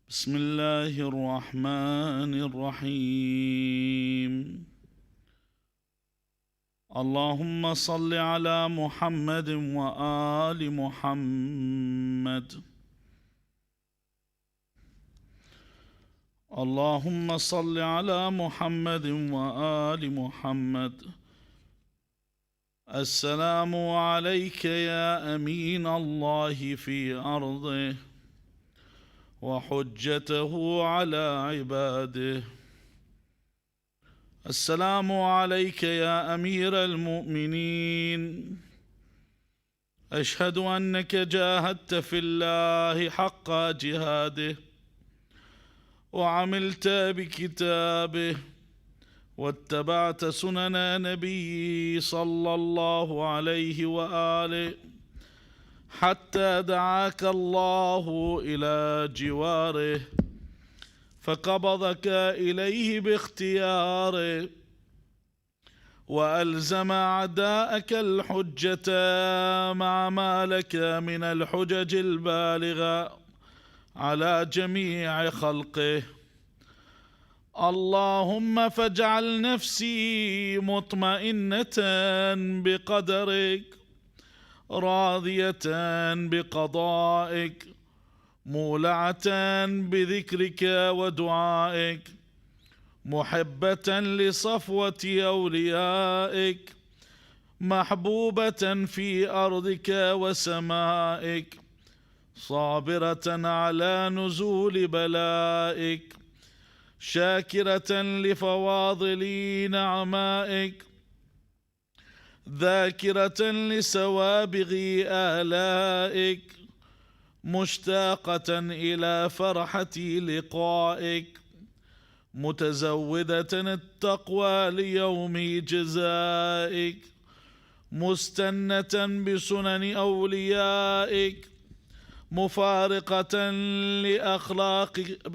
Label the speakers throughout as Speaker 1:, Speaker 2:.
Speaker 1: بسم الله الرحمن الرحيم. اللهم صل على محمد وآل محمد. اللهم صل على محمد وآل محمد. السلام عليك يا أمين الله في أرضه وحجته على عباده. السلام عليك يا أمير المؤمنين. أشهد أنك جاهدت في الله حق جهاده وعملت بكتابه واتبعت سنن نبيه صلى الله عليه وآله حتى دعاك الله إلى جواره فقبضك إليه باختياره وألزم أعداءك الحجة مع ما لك من الحجج البالغة على جميع خلقه. اللهم فاجعل نفسي مطمئنة بقدرك راضية بقضائك مولعة بذكرك ودعائك محبة لصفوة أوليائك محبوبة في أرضك وسمائك صابرة على نزول بلائك شاكرة لفواضل نعمائك ذاكرة لسوابغ آلائك مشتاقة إلى فرحة لقائك متزودة التقوى ليوم جزائك مستنة بسنن أوليائك مفارقة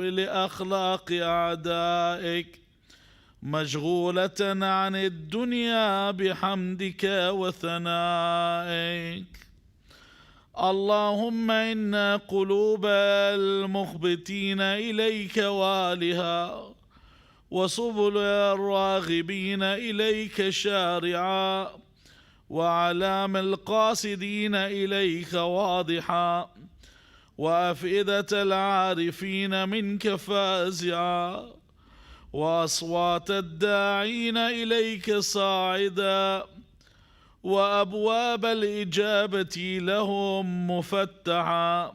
Speaker 1: لأخلاق أعدائك مشغولة عن الدنيا بحمدك وثنائك. اللهم إن قلوب المخبتين إليك والها وسبل الراغبين إليك شارعا وعلام القاصدين إليك واضحا وأفئدة العارفين منك فازعا وأصوات الداعين إليك صاعدا وأبواب الإجابة لهم مفتحا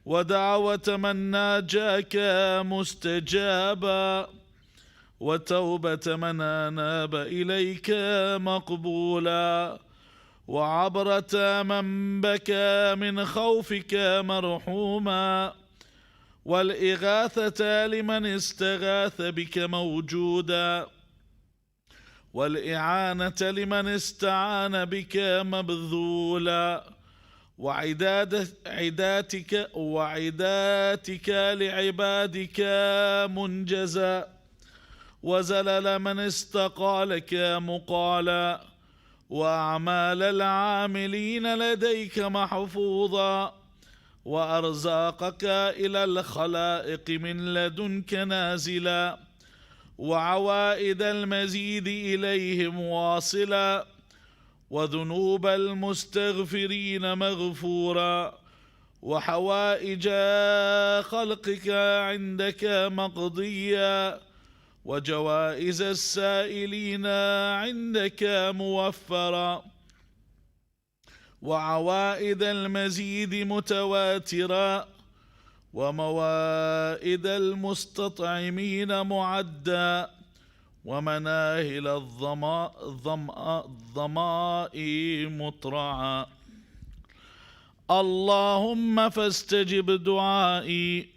Speaker 1: ودعوة من ناجاك مستجابا وتوبة من أناب إليك مقبولا وعبرة من بكى من خوفك مرحوما والإغاثة لمن استغاث بك موجودا والإعانة لمن استعان بك مبذولا وعداتك لعبادك منجزا وزلل من استقالك مقالا وأعمال العاملين لديك محفوظا وأرزاقك إلى الخلائق من لدنك نازلا وعوائد المزيد إليهم واصلا وذنوب المستغفرين مغفورا وحوائج خلقك عندك مقضيا وجوائز السائلين عندك موفرا وعوائد المزيد متواترا وموائد المستطعمين معدا ومناهل الظماء مطرعا. اللهم فاستجب دعائي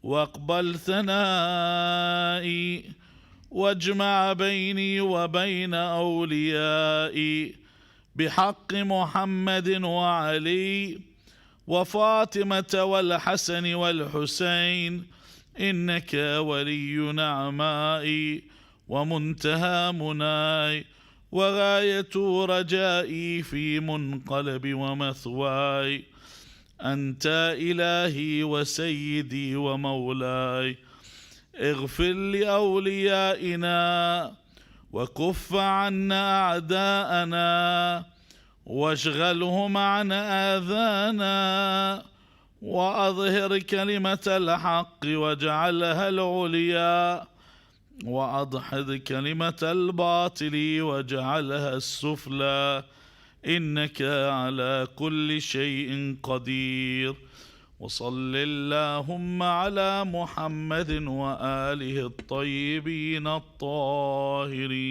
Speaker 1: واقبل ثنائي واجمع بيني وبين أوليائي بحق محمد وعلي وفاطمة والحسن والحسين إنك ولي نعمائي ومنتهى مناي وغاية رجائي في منقلب ومثواي أنت إلهي وسيدي ومولاي، اغفر لأوليائنا وكف عنا أعداءنا واشغلهم عن آذانا، وأظهر كلمة الحق واجعلها العليا، وأدحض كلمة الباطل واجعلها السفلى، إنك على كل شيء قدير. وصل اللهم على محمد وآله الطيبين الطاهرين.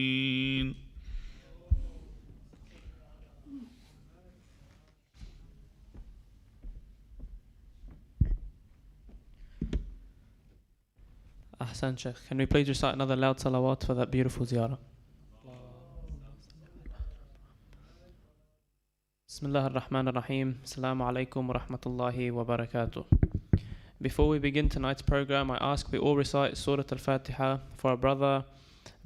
Speaker 2: Ahsan Sheikh. Can we please recite another loud salawat for that beautiful ziyarah? Bismillah ar-Rahman ar-Rahim. Assalamu alaikum wa rahmatullahi wa barakatuh. Before we begin tonight's program, I ask we all recite Surah Al-Fatiha for our brother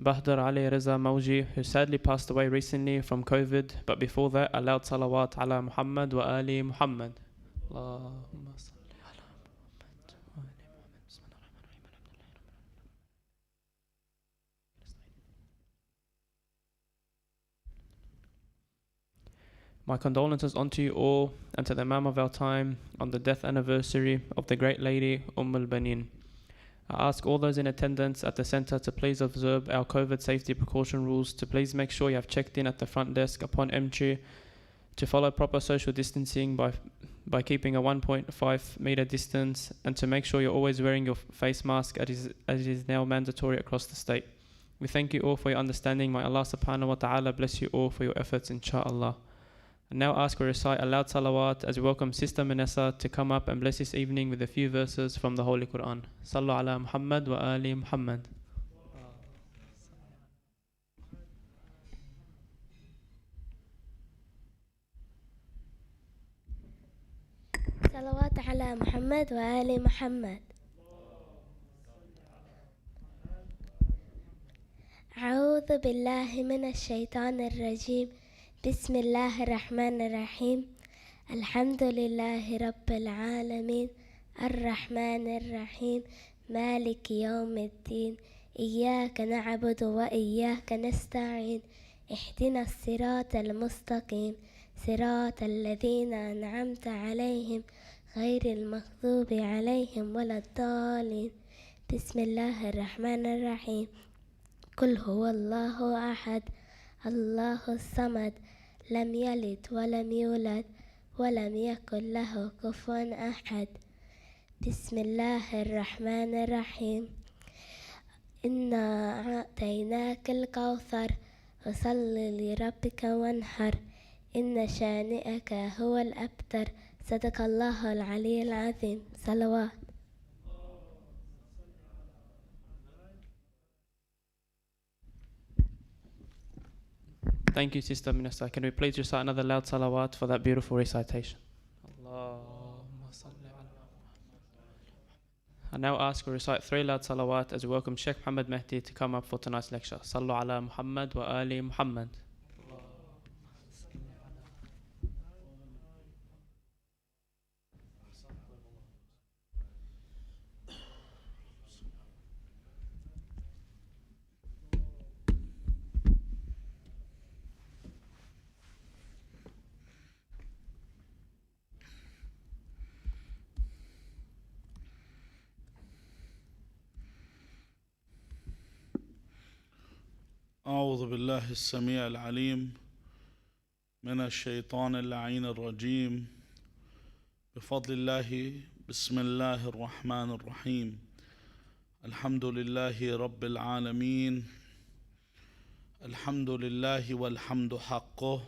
Speaker 2: Bahdar Ali Reza Mawji, who sadly passed away recently from COVID, but before that, a loud salawat ala Muhammad wa ali Muhammad. Allahumma salli. My condolences unto you all and to the Imam of our time on the death anniversary of the great lady Ummul Baneen. I ask all those in attendance at the center to please observe our COVID safety precaution rules, to please make sure you have checked in at the front desk upon entry, to follow proper social distancing by keeping a 1.5 meter distance, and to make sure you're always wearing your face mask as it is now mandatory across the state. We thank you all for your understanding. May Allah subhanahu wa ta'ala bless you all for your efforts, inshaAllah. And now ask we recite a loud salawat as we welcome Sister Manessa to come up and bless this evening with a few verses from the Holy Quran. Sallu ala Muhammad wa ali Muhammad.
Speaker 3: صلوات على محمد وآل محمد. أعوذ بالله من الشيطان الرجيم. بسم الله الرحمن الرحيم. الحمد لله رب العالمين الرحمن الرحيم مالك يوم الدين إياك نعبد وإياك نستعين اهدنا الصراط المستقيم صراط الذين أنعمت عليهم غير المغضوب عليهم ولا الضالين. بسم الله الرحمن الرحيم. قل هو الله أحد الله الصمد لم يلد ولم يولد ولم يكن له كفوا أحد. بسم الله الرحمن الرحيم. إنا أعطيناك الكوثر فصل لربك وانحر إن شانئك هو الأبتر. صدق الله العلي العظيم. صلوات.
Speaker 2: Thank you, Sister Minister. Can we please recite another loud salawat for that beautiful recitation? Allahumma salli ala. I now ask we recite 3 loud salawat as we welcome Sheikh Mohammed Mehdi to come up for tonight's lecture. Sallu ala Muhammad wa ali Muhammad.
Speaker 1: أعوذ بالله السميع العليم من الشيطان اللعين الرجيم. بفضل الله بسم الله الرحمن الرحيم. الحمد لله رب العالمين. الحمد لله والحمد حقه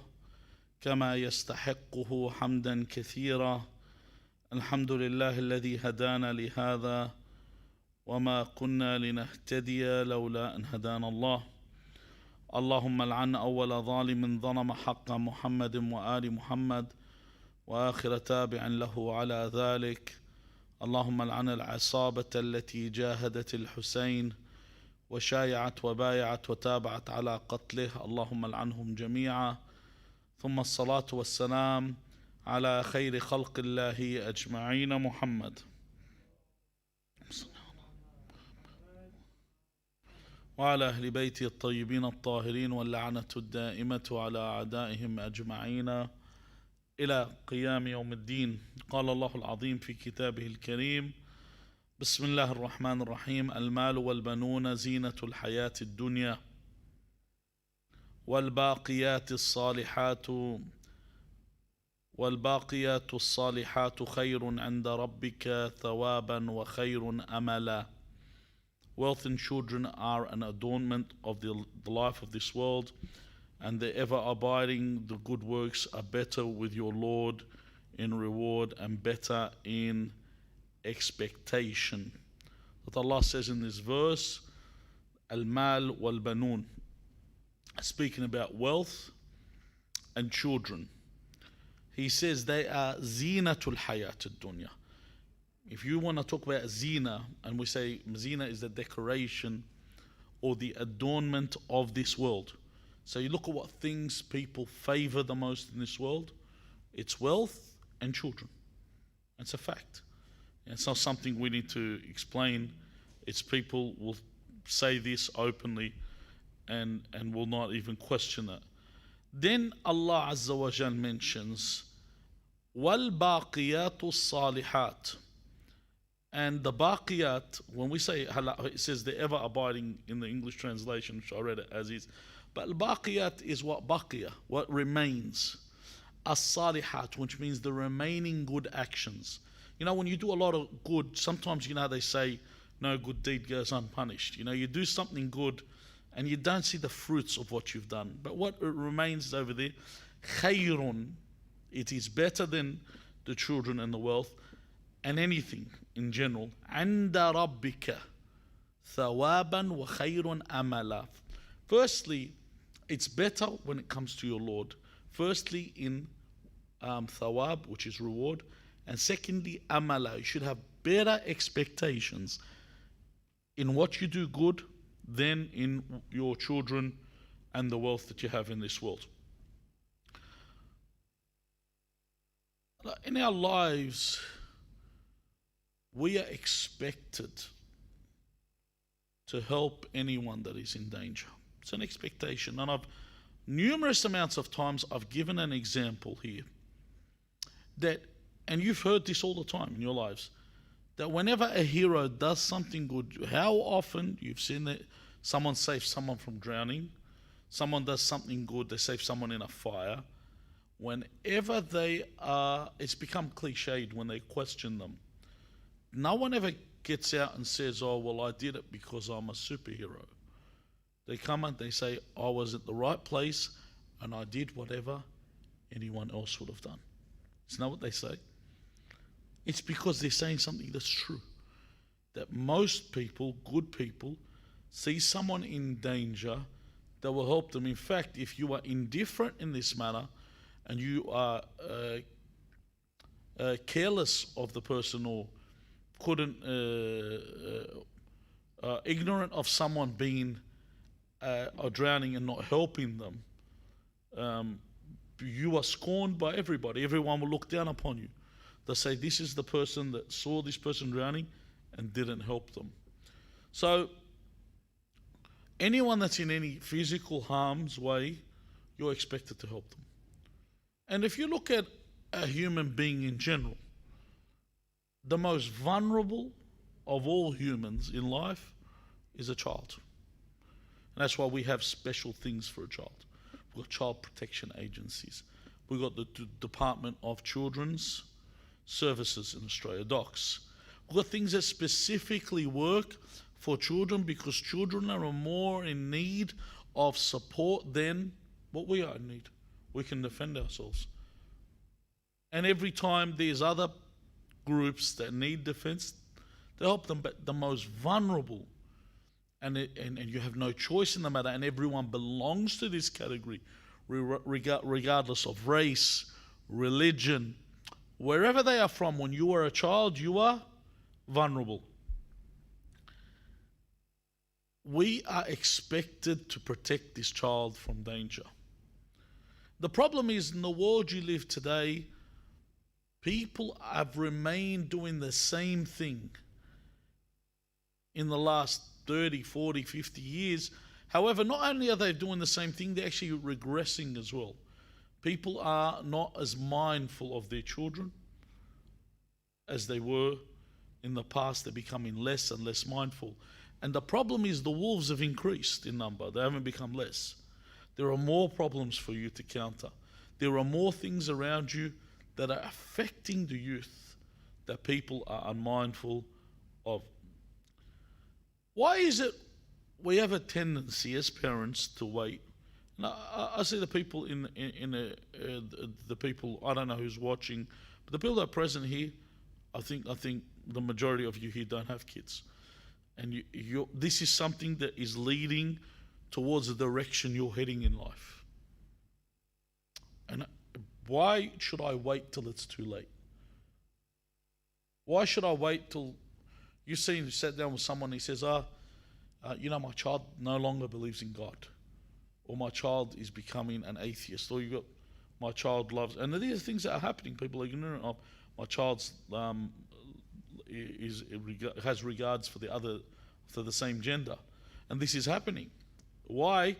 Speaker 1: كما يستحقه حمدا كثيرا. الحمد لله الذي هدانا لهذا وما كنا لنهتدي لولا أن هدانا الله. اللهم لعن أول ظالم ظلم حق محمد وآل محمد وآخر تابع له على ذلك. اللهم لعن العصابة التي جاهدت الحسين وشايعت وبايعت وتابعت على قتله. اللهم لعنهم جميعا. ثم الصلاة والسلام على خير خلق الله أجمعين محمد وعلى أهل بيته الطيبين الطاهرين واللعنة الدائمة على أعدائهم أجمعين إلى قيام يوم الدين. قال الله العظيم في كتابه الكريم: بسم الله الرحمن الرحيم. المال والبنون زينة الحياة الدنيا والباقيات الصالحات خير عند ربك ثوابا وخير أملا. Wealth and children are an adornment of the life of this world, and the ever abiding the good works are better with your Lord in reward and better in expectation. That Allah says in this verse, Al-Mal wal-Banun, speaking about wealth and children. He says they are zinatul hayat ad-dunya. If you want to talk about zina, and we say zina is the decoration or the adornment of this world. So you look at what things people favor the most in this world, it's wealth and children. It's a fact. It's not something we need to explain. It's people will say this openly and will not even question it. Then Allah Azza wa Jal mentions وَالْبَاقِيَاتُ الصَّالِحَاتُ. And the baqiyat, when we say, it says the ever abiding in the English translation, which I read it as is. But al-baqiyat is what baqiya, what remains. As-salihat, which means the remaining good actions. You know, when you do a lot of good, sometimes, you know, they say, no good deed goes unpunished. You know, you do something good and you don't see the fruits of what you've done. But what remains over there, khayrun, it is better than the children and the wealth and anything in general. Anda rabbika thawaban wa khayrun amala. Firstly, it's better when it comes to your Lord. Firstly, in thawab, which is reward, and secondly, amala. You should have better expectations in what you do good than in your children and the wealth that you have in this world. In our lives, we are expected to help anyone that is in danger. It's an expectation. And numerous amounts of times I've given an example here that, and you've heard this all the time in your lives, that whenever a hero does something good, how often you've seen that someone saves someone from drowning, someone does something good, they save someone in a fire. Whenever they are, it's become cliched when they question them. No one ever gets out and says, oh, well, I did it because I'm a superhero. They come and they say, I was at the right place and I did whatever anyone else would have done. Isn't that what they say? It's because they're saying something that's true. That most people, good people, see someone in danger, they will help them. In fact, if you are indifferent in this matter and you are careless of the person or ignorant of someone being or drowning and not helping them, you are scorned by everybody. Everyone will look down upon you. They'll say, this is the person that saw this person drowning and didn't help them. So anyone that's in any physical harm's way, you're expected to help them. And if you look at a human being in general, the most vulnerable of all humans in life is a child. And that's why we have special things for a child. We've got child protection agencies. We've got the Department of Children's Services in Australia, DOCS. We've got things that specifically work for children because children are more in need of support than what we are in need. We can defend ourselves. And every time there's other groups that need defense, they help them, but the most vulnerable, and you have no choice in the matter, and everyone belongs to this category, regardless of race, religion, wherever they are from. When you are a child, you are vulnerable. We are expected to protect this child from danger. The problem is, in the world you live today, People have remained doing the same thing in the last 30, 40, 50 years. However, not only are they doing the same thing, they're actually regressing as well. People are not as mindful of their children as they were in the past. They're becoming less and less mindful. And the problem is the wolves have increased in number. They haven't become less. There are more problems for you to counter. There are more things around you that are affecting the youth that people are unmindful of. Why is it we have a tendency as parents to wait? Now, I see the people the people, I don't know who's watching, but the people that are present here, I think the majority of you here don't have kids, and this is something that is leading towards the direction you're heading in life. And why should I wait till it's too late? Why should I wait till you sat down with someone and he says, my child no longer believes in God, or my child is becoming an atheist, or you got my child loves, and these are things that are happening. People are ignorant of my child's has regards for the same gender, and this is happening. Why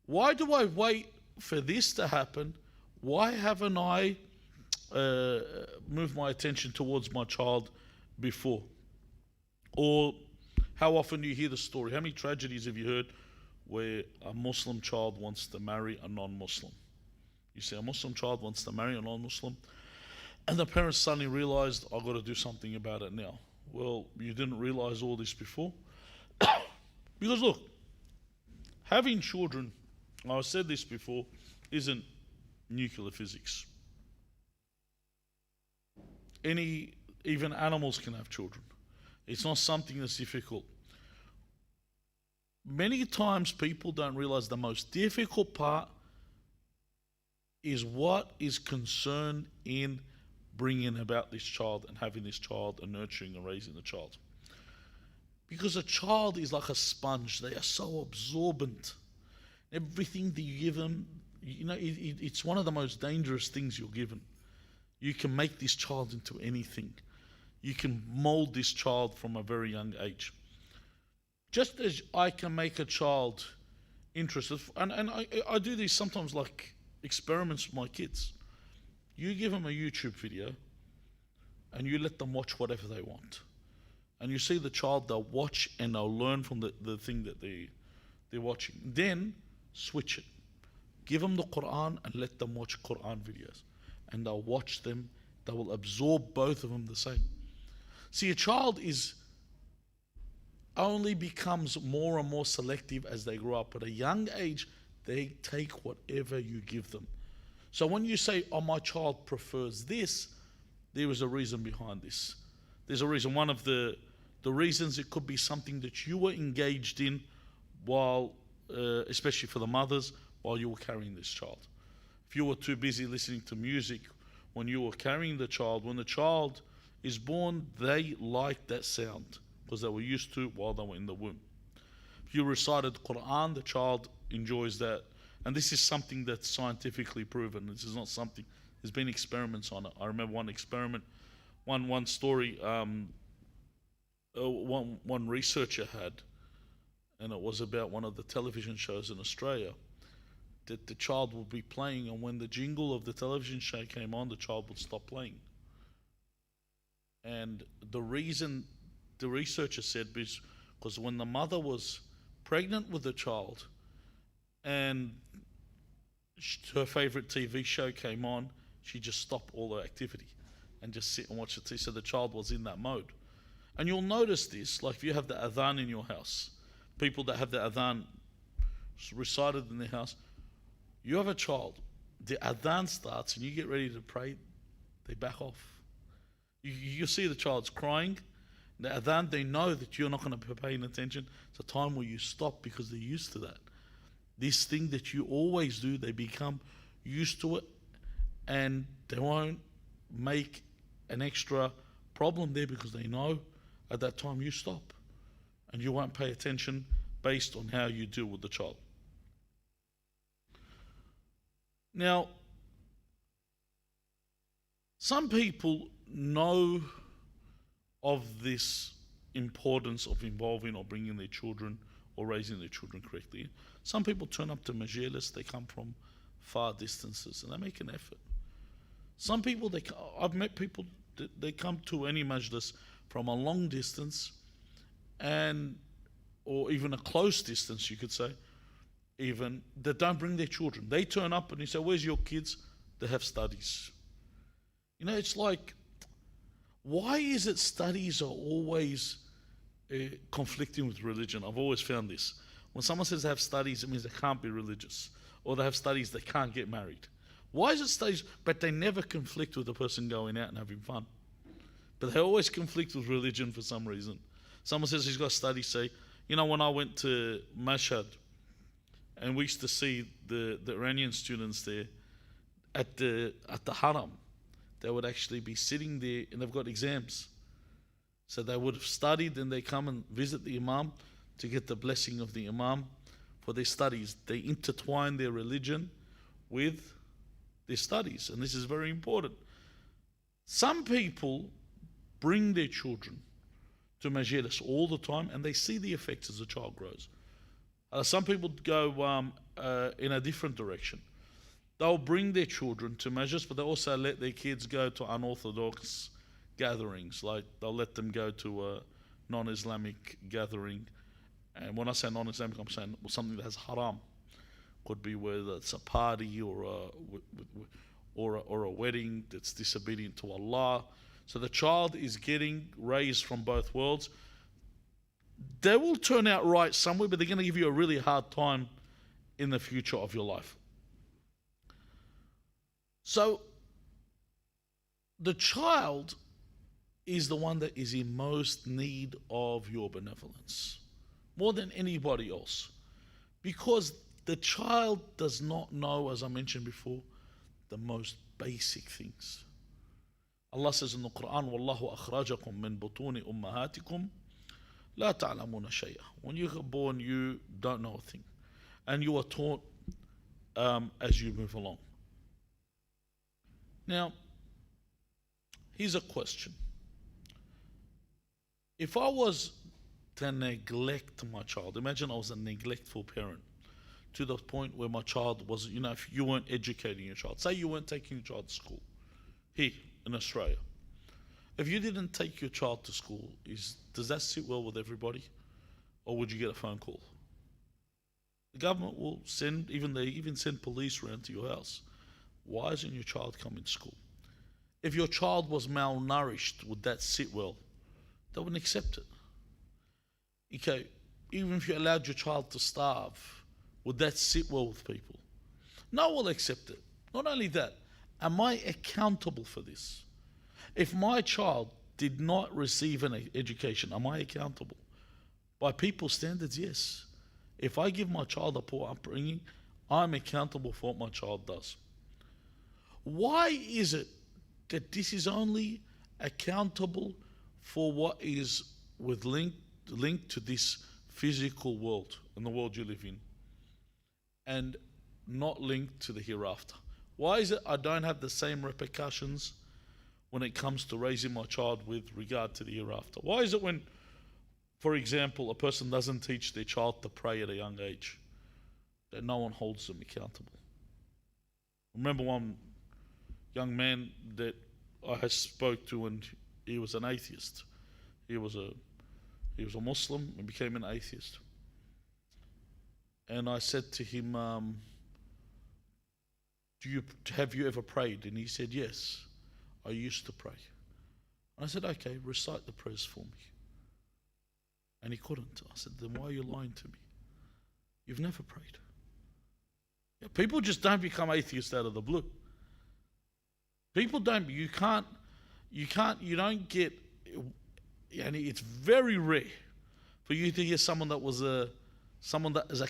Speaker 1: do I wait for this to happen? Why haven't I moved my attention towards my child before? Or how often do you hear the story? How many tragedies have you heard where a Muslim child wants to marry a non-Muslim? You see, a Muslim child wants to marry a non-Muslim, and the parents suddenly realized, I've got to do something about it now. Well, you didn't realize all this before. Because look, having children, I've said this before, isn't nuclear physics. Even animals can have children. It's not something that's difficult. Many times people don't realize the most difficult part is what is concerned in bringing about this child and having this child and nurturing and raising the child. Because a child is like a sponge. They are so absorbent. Everything that you give them, it's one of the most dangerous things you're given. You can make this child into anything. You can mold this child from a very young age. Just as I can make a child interested, and I do these sometimes like experiments with my kids. You give them a YouTube video and you let them watch whatever they want. And you see the child, they'll watch and they'll learn from the thing that they're watching. Then switch it. Give them the Quran and let them watch Quran videos. And they'll watch them. They will absorb both of them the same. See, a child only becomes more and more selective as they grow up. At a young age, they take whatever you give them. So when you say, my child prefers this, there is a reason behind this. There's a reason. One of the reasons, it could be something that you were engaged in while, especially for the mothers, while you were carrying this child. If you were too busy listening to music when you were carrying the child, when the child is born, they like that sound because they were used to it while they were in the womb. If you recited the Quran, the child enjoys that. And this is something that's scientifically proven. This is not something, there's been experiments on it. I remember one experiment, one story, one researcher had, and it was about one of the television shows in Australia, that the child would be playing, and when the jingle of the television show came on, the child would stop playing. And the reason the researcher said is because when the mother was pregnant with the child and her favorite TV show came on, she just stopped all her activity and just sit and watch the TV. So the child was in that mode. And you'll notice this, like if you have the adhan in your house, people that have the adhan recited in their house, you have a child, the adhan starts and you get ready to pray, they back off. You see the child's crying, the adhan, they know that you're not going to be paying attention. It's a time where you stop because they're used to that. This thing that you always do, they become used to it, and they won't make an extra problem there because they know at that time you stop and you won't pay attention based on how you deal with the child. Now, Some people know of this importance of involving or bringing their children or raising their children correctly. Some people turn up to majalis, they come from far distances and they make an effort. Some people, I've met people, they come to any majlis from a long distance or even a close distance, you could say, even, that don't bring their children. They turn up and you say, where's your kids? They have studies. You know, it's like, why is it studies are always conflicting with religion? I've always found this. When someone says they have studies, it means they can't be religious. Or they have studies, they can't get married. Why is it studies, but they never conflict with the person going out and having fun? But they always conflict with religion for some reason. Someone says he's got studies, say, you know, when I went to Mashhad, and we used to see the Iranian students there at the Haram, they would actually be sitting there and they've got exams. So they would have studied and they come and visit the Imam to get the blessing of the Imam for their studies. They intertwine their religion with their studies, and this is very important. Some people bring their children to majalis all the time and they see the effects as the child grows. Some people go in a different direction. They'll bring their children to majlis, but they also let their kids go to unorthodox gatherings. Like they'll let them go to a non-Islamic gathering. And when I say non-Islamic, I'm saying something that has haram. Could be whether it's a party or a wedding that's disobedient to Allah. So the child is getting raised from both worlds. They will turn out right somewhere, but they're going to give you a really hard time in the future of your life. So the child is the one that is in most need of your benevolence, more than anybody else, because the child does not know, as I mentioned before, the most basic things. Allah says in the Quran, وَاللَّهُ أَخْرَجَكُم مِّن بُطُونِ أُمَّهَاتِكُمْ لَا تَعْلَمُونَ شَيْئًا. When you are born, you don't know a thing, and you are taught as you move along. Now, here's a question. If I was to neglect my child, imagine I was a neglectful parent to the point where my child was, you know, if you weren't educating your child, say you weren't taking your child to school here in Australia. If you didn't take your child to school, does that sit well with everybody? Or would you get a phone call? The government will send, they even send police around to your house. Why isn't your child coming to school? If your child was malnourished, would that sit well? They wouldn't accept it. Okay, even if you allowed your child to starve, would that sit well with people? No one will accept it. Not only that, am I accountable for this? If my child did not receive an education, am I accountable? By people's standards, yes. If I give my child a poor upbringing, I'm accountable for what my child does. Why is it that this is only accountable for what is linked to this physical world and the world you live in, and not linked to the hereafter? Why is it I don't have the same repercussions when it comes to raising my child with regard to the hereafter? Why is it when, for example, a person doesn't teach their child to pray at a young age, that no one holds them accountable? Remember one young man that I spoke to, and he was an atheist. He was a Muslim and became an atheist. And I said to him, have you ever prayed? And he said, yes, I used to pray. And I said, okay, recite the prayers for me. And he couldn't. I said, then why are you lying to me? You've never prayed. Yeah, people just don't become atheists out of the blue. People don't, you don't get, and it's very rare for you to hear someone that is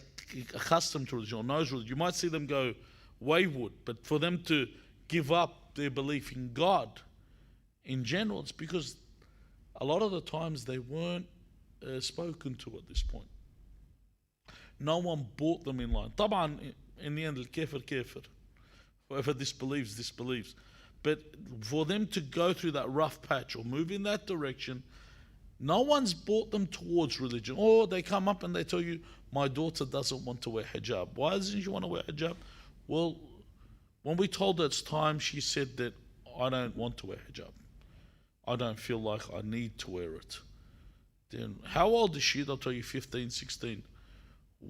Speaker 1: accustomed to religion or knows religion. You might see them go wayward, but for them to give up their belief in God in general, it's because a lot of the times they weren't spoken to at this point. No one brought them in line. طبعا, in the end, الكافر كافر. Whoever disbelieves, disbelieves. But for them to go through that rough patch or move in that direction, no one's brought them towards religion. Or they come up and they tell you, my daughter doesn't want to wear hijab. Why doesn't she want to wear hijab? Well, when we told her it's time, she said that I don't want to wear hijab. I don't feel like I need to wear it. Then how old is she? They'll tell you 15, 16.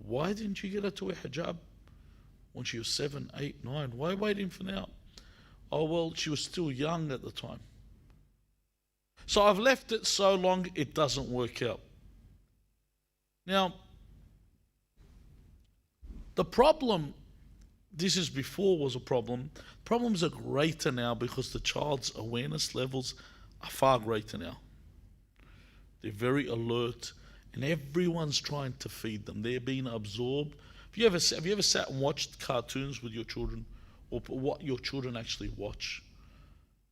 Speaker 1: Why didn't you get her to wear hijab when she was 7, 8, 9? Why waiting for now? Oh, well, she was still young at the time. So I've left it so long it doesn't work out. Now, the problem, this is before was a problem. Problems are greater now because the child's awareness levels are far greater now. They're very alert and everyone's trying to feed them. They're being absorbed. Have you ever sat and watched cartoons with your children, or what your children actually watch?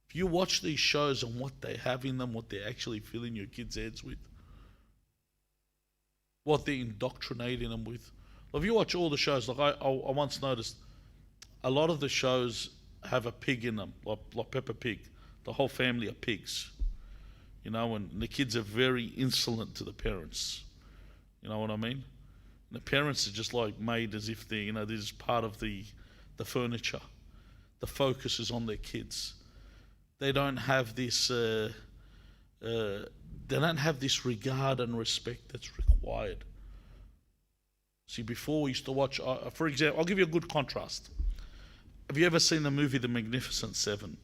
Speaker 1: If you watch these shows and what they have in them, what they're actually filling your kids' heads with, what they're indoctrinating them with. If you watch all the shows, like I once noticed, a lot of the shows have a pig in them, like Peppa Pig. The whole family are pigs. You know, and the kids are very insolent to the parents. You know what I mean? And the parents are just like made as if they, this is part of the furniture. The focus is on their kids. They don't have this. They don't have this regard and respect that's required. See, before we used to watch, for example, I'll give you a good contrast. Have you ever seen the movie The Magnificent Seven?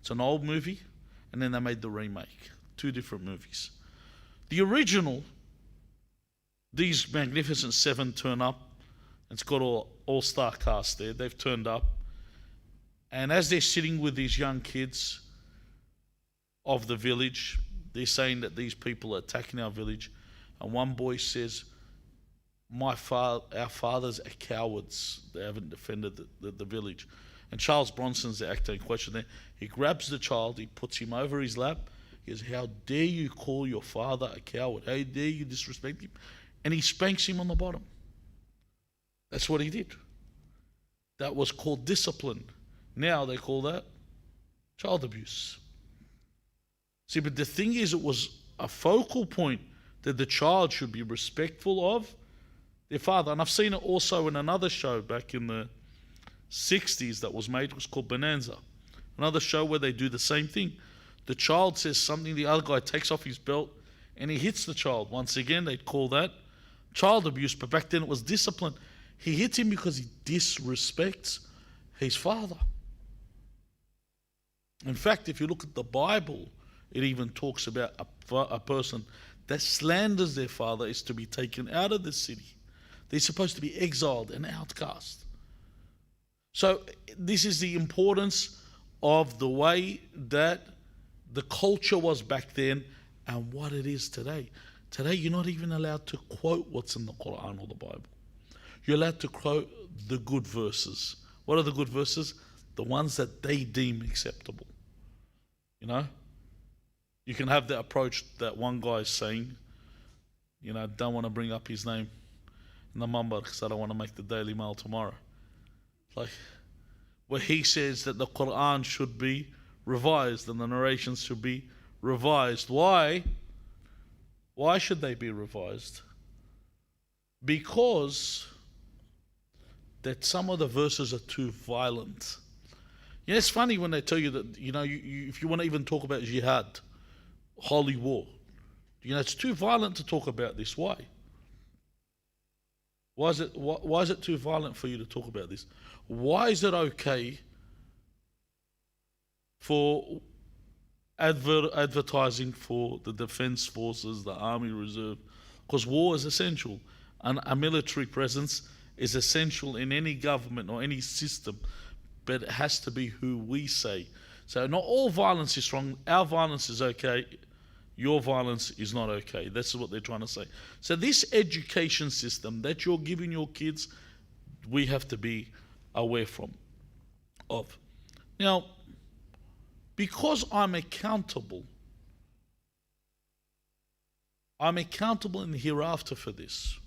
Speaker 1: It's an old movie, and then they made the remake. 2 different movies. The original, these Magnificent Seven turn up. It's got all-star cast there. They've turned up. And as they're sitting with these young kids of the village, they're saying that these people are attacking our village. And one boy says, our fathers are cowards. They haven't defended the village. And Charles Bronson's the actor in question there. He grabs the child, he puts him over his lap. He goes, how dare you call your father a coward? How dare you disrespect him? And he spanks him on the bottom. That's what he did. That was called discipline. Now they call that child abuse. See, but the thing is, it was a focal point that the child should be respectful of their father. And I've seen it also in another show back in the 60s that was made. It was called Bonanza. Another show where they do the same thing. The child says something, the other guy takes off his belt and he hits the child. Once again, they'd call that child abuse, but back then it was discipline. He hits him because he disrespects his father. In fact, if you look at the Bible, it even talks about a person that slanders their father is to be taken out of the city. They're supposed to be exiled and outcast. So this is the importance of the way that the culture was back then and what it is today. Today, you're not even allowed to quote what's in the Quran or the Bible. You're allowed to quote the good verses. What are the good verses? The ones that they deem acceptable. You know? You can have the approach that one guy is saying, don't want to bring up his name in the Mamba because I don't want to make the Daily Mail tomorrow. Like, where he says that the Quran should be revised and the narrations should be revised. Why? Why should they be revised? Because that some of the verses are too violent. It's funny when they tell you that, if you want to even talk about jihad, holy war, it's too violent to talk about this. Why? Why is it too violent for you to talk about this? Why is it okay for advertising for the defense forces, the army reserve? Because war is essential, and a military presence is essential in any government or any system, but it has to be who we say. So not all violence is wrong. Our violence is okay. Your violence is not okay. That's what they're trying to say. So this education system that you're giving your kids, we have to be aware of. Now, because I'm accountable in the hereafter for this.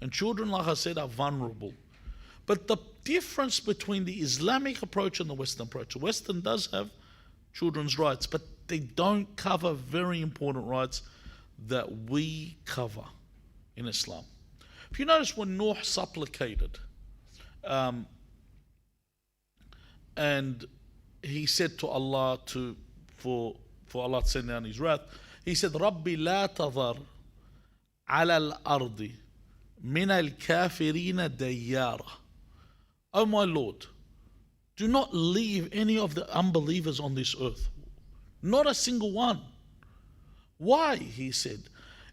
Speaker 1: And children, like I said, are vulnerable. But the difference between the Islamic approach and the Western approach, the Western does have children's rights, but they don't cover very important rights that we cover in Islam. If you notice, when Nuh supplicated, and he said to Allah for Allah to send down His wrath, he said, "Rabbi la tadhar ala al-ardi min al-kafirina dayyara." Oh my Lord, do not leave any of the unbelievers on this earth. Not a single one. Why? He said,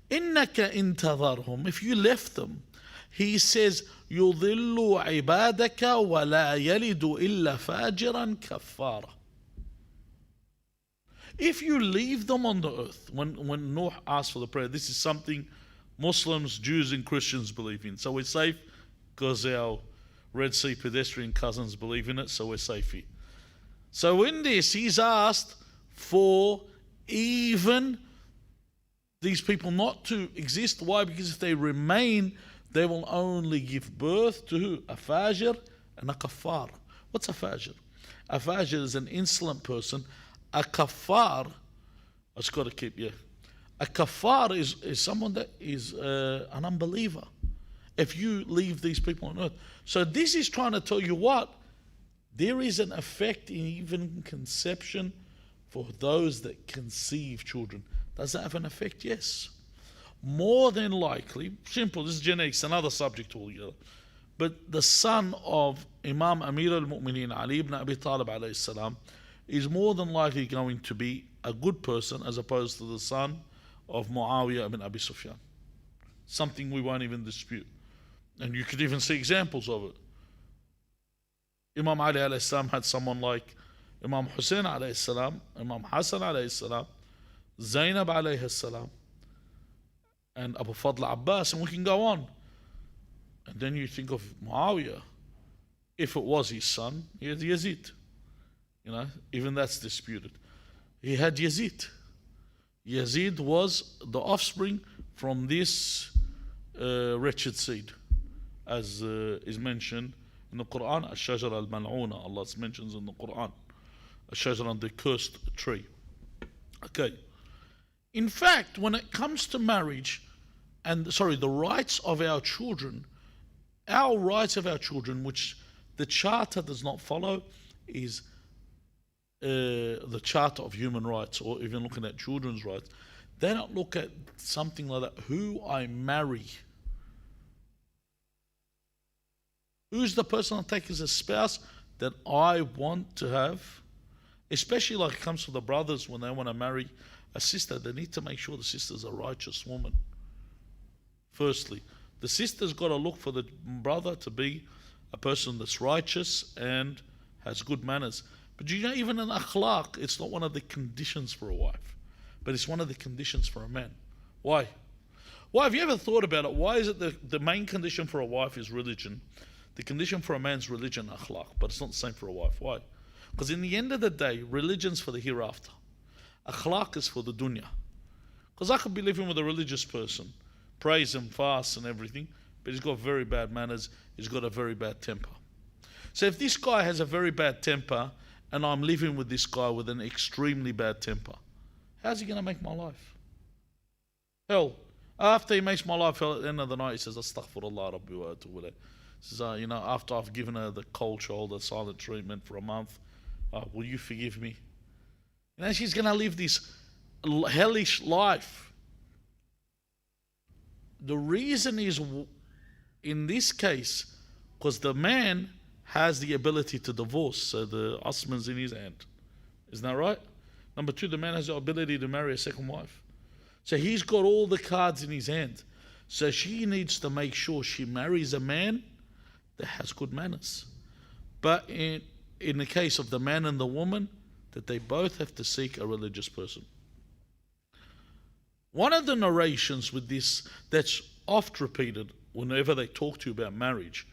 Speaker 1: "Innaka intadharhum." If you left them, he says, "Yudhillu ibadaka wa la yalidu illa fajiran kaffara." If you leave them on the earth, when Nuh asked for the prayer, this is something Muslims, Jews and Christians believe in. So we're safe because our Red Sea pedestrian cousins believe in it, so we're safe here. So in this, he's asked for even these people not to exist. Why? Because if they remain, they will only give birth to who? A fajr and a kafar. What's a fajr? A fajr is an insolent person. A kafar, I just got to keep you. A kafar is someone that is an unbeliever. If you leave these people on earth. So this is trying to tell you what? There is an effect in even conception for those that conceive children. Does that have an effect? Yes. More than likely, simple, this is genetics, another subject altogether. But the son of Imam Amir al-Mu'mineen Ali ibn Abi Talib alayhi salam is more than likely going to be a good person as opposed to the son of Muawiyah ibn Abi Sufyan. Something we won't even dispute. And you could even see examples of it. Imam Ali alayhi salam had someone like Imam Hussein alayhi salam, Imam Hassan alayhi salam, Zainab alayhi salam, and Abu Fadl Abbas, and we can go on. And then you think of Muawiyah. If it was his son, he had Yazid. You know, even that's disputed. He had Yazid. Yazid was the offspring from this wretched seed, as is mentioned in the Quran, Ash-Shajara al-Mal'una. Allah mentions in the Quran, Ash-Shajara, the cursed tree. Okay. In fact, when it comes to marriage, the rights of our children, which the Charter does not follow, is the Charter of Human Rights, or even looking at children's rights. They don't look at something like that. Who I marry. Who's the person I take as a spouse that I want to have? Especially like it comes to the brothers when they want to marry a sister, they need to make sure the sister's a righteous woman. Firstly, the sister's got to look for the brother to be a person that's righteous and has good manners. But you know, even in akhlaq, it's not one of the conditions for a wife, but it's one of the conditions for a man. Why? Why? Have you ever thought about it? Why is it the main condition for a wife is religion? The condition for a man's religion, akhlaq, but it's not the same for a wife. Why? Because in the end of the day, religion's for the hereafter. Akhlaq is for the dunya. Because I could be living with a religious person, prays and fasts and everything, but he's got very bad manners, he's got a very bad temper. So if this guy has a very bad temper, and I'm living with this guy with an extremely bad temper, how's he going to make my life? Hell, after he makes my life hell, at the end of the night, he says, Astaghfirullah Rabbi wa atubu ilayh. He says, after I've given her the cold shoulder, silent treatment for a month, will you forgive me? And she's going to live this hellish life. The reason is, in this case, because the man has the ability to divorce, so the husband's in his hand. Isn't that right? Number two, the man has the ability to marry a second wife. So he's got all the cards in his hand. So she needs to make sure she marries a man that has good manners. But in the case of the man and the woman, that they both have to seek a religious person. One of the narrations with this that's oft repeated whenever they talk to you about marriage,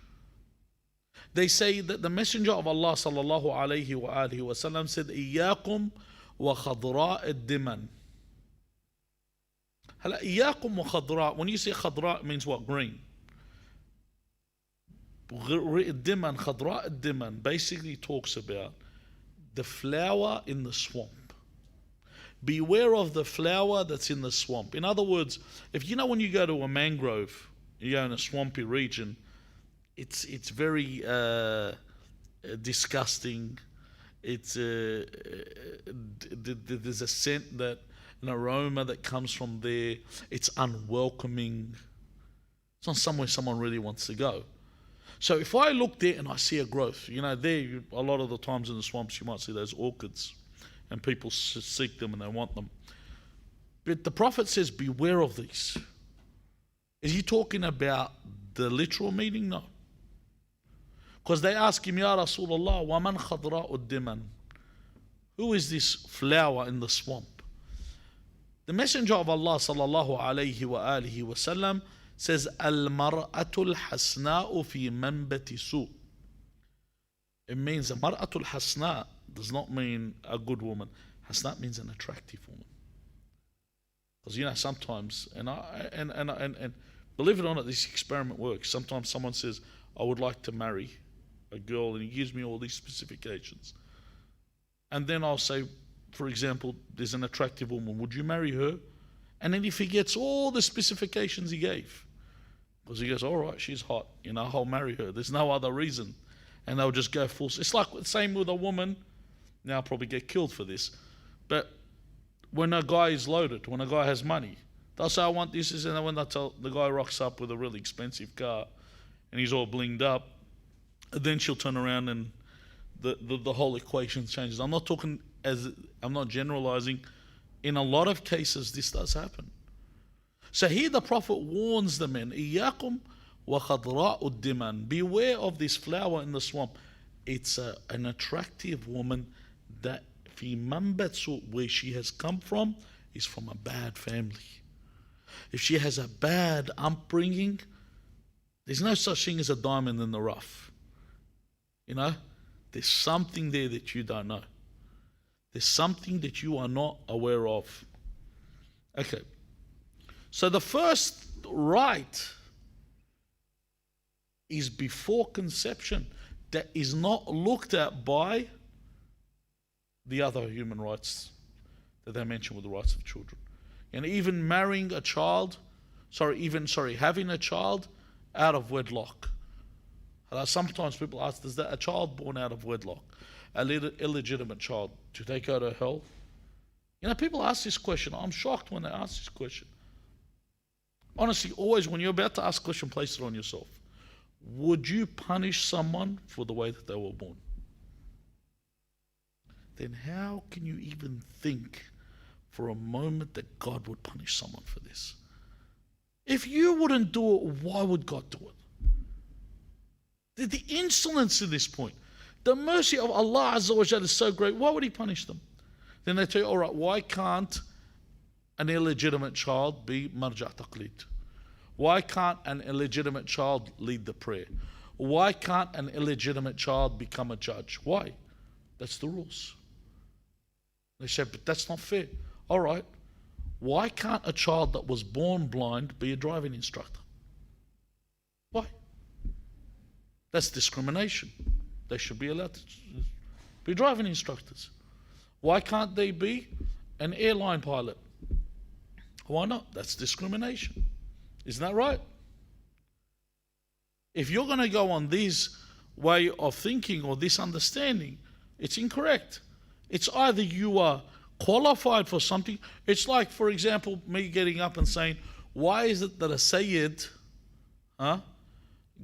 Speaker 1: they say that the Messenger of Allah sallallahu alayhi wa alihi wa sallam said, إِيَّاكُمْ وَخَضْرَاءَ الدِّمَنِ. إِيَّاكُمْ وَخَضْرَاء. When you say khadra, it means what? Green. Diman, khadra diman basically talks about the flower in the swamp. Beware of the flower that's in the swamp. In other words, if you know when you go to a mangrove, you go in a swampy region, it's very disgusting. It's there's a scent, that an aroma that comes from there. It's unwelcoming. It's not somewhere someone really wants to go. So if I look there and I see a growth, there a lot of the times in the swamps you might see those orchids, and people seek them and they want them. But the Prophet says, beware of these. Is he talking about the literal meaning? No. Because they ask him, Ya Rasulullah, وَمَنْ خَضْرَاءُ الدِّمَنِ, who is this flower in the swamp? The Messenger of Allah sallallahu alayhi wa alihi wa sallam says, Al-mar'atul hasna'u fi manbati su. It means a mar'atul hasna does not mean a good woman. Hasna means an attractive woman. Because sometimes, and believe it or not, this experiment works. Sometimes someone says, I would like to marry a girl, and he gives me all these specifications. And then I'll say, for example, there's an attractive woman, would you marry her? And then he forgets all the specifications he gave. Because he goes, all right, she's hot, I'll marry her. There's no other reason. And they'll just go full. It's like the same with a woman. Now I'll probably get killed for this. But when a guy is loaded, when a guy has money, they'll say, I want this, and then when the guy rocks up with a really expensive car and he's all blinged up, then she'll turn around and the whole equation changes. I'm not generalizing. In a lot of cases, this does happen. So here the Prophet warns the men, إِيَّاكُمْ وَخَضْرَاءُ الدِّمَنِ, beware of this flower in the swamp. It's an attractive woman that fi manbatsu, where she has come from, is from a bad family. If she has a bad upbringing, there's no such thing as a diamond in the rough. There's something there that you don't know. There's something that you are not aware of. Okay. So the first right is before conception, that is not looked at by the other human rights that they mention with the rights of children. And even marrying a child, having a child out of wedlock. Sometimes people ask, is that a child born out of wedlock, an illegitimate child, do they go to hell? People ask this question. I'm shocked when they ask this question. Honestly, always when you're about to ask a question, place it on yourself. Would you punish someone for the way that they were born? Then how can you even think for a moment that God would punish someone for this? If you wouldn't do it, why would God do it? The insolence at this point. The mercy of Allah Azza wa Jalla is so great. Why would He punish them? Then they tell you, all right, why can't an illegitimate child be marja' taqlid? Why can't an illegitimate child lead the prayer? Why can't an illegitimate child become a judge? Why? That's the rules. They say, but that's not fair. All right, why can't a child that was born blind be a driving instructor? Why? That's discrimination. They should be allowed to be driving instructors. Why can't they be an airline pilot? Why not? That's discrimination. Isn't that right? If you're going to go on this way of thinking or this understanding, it's incorrect. It's either you are qualified for something. It's like, for example, me getting up and saying, why is it that a Sayyid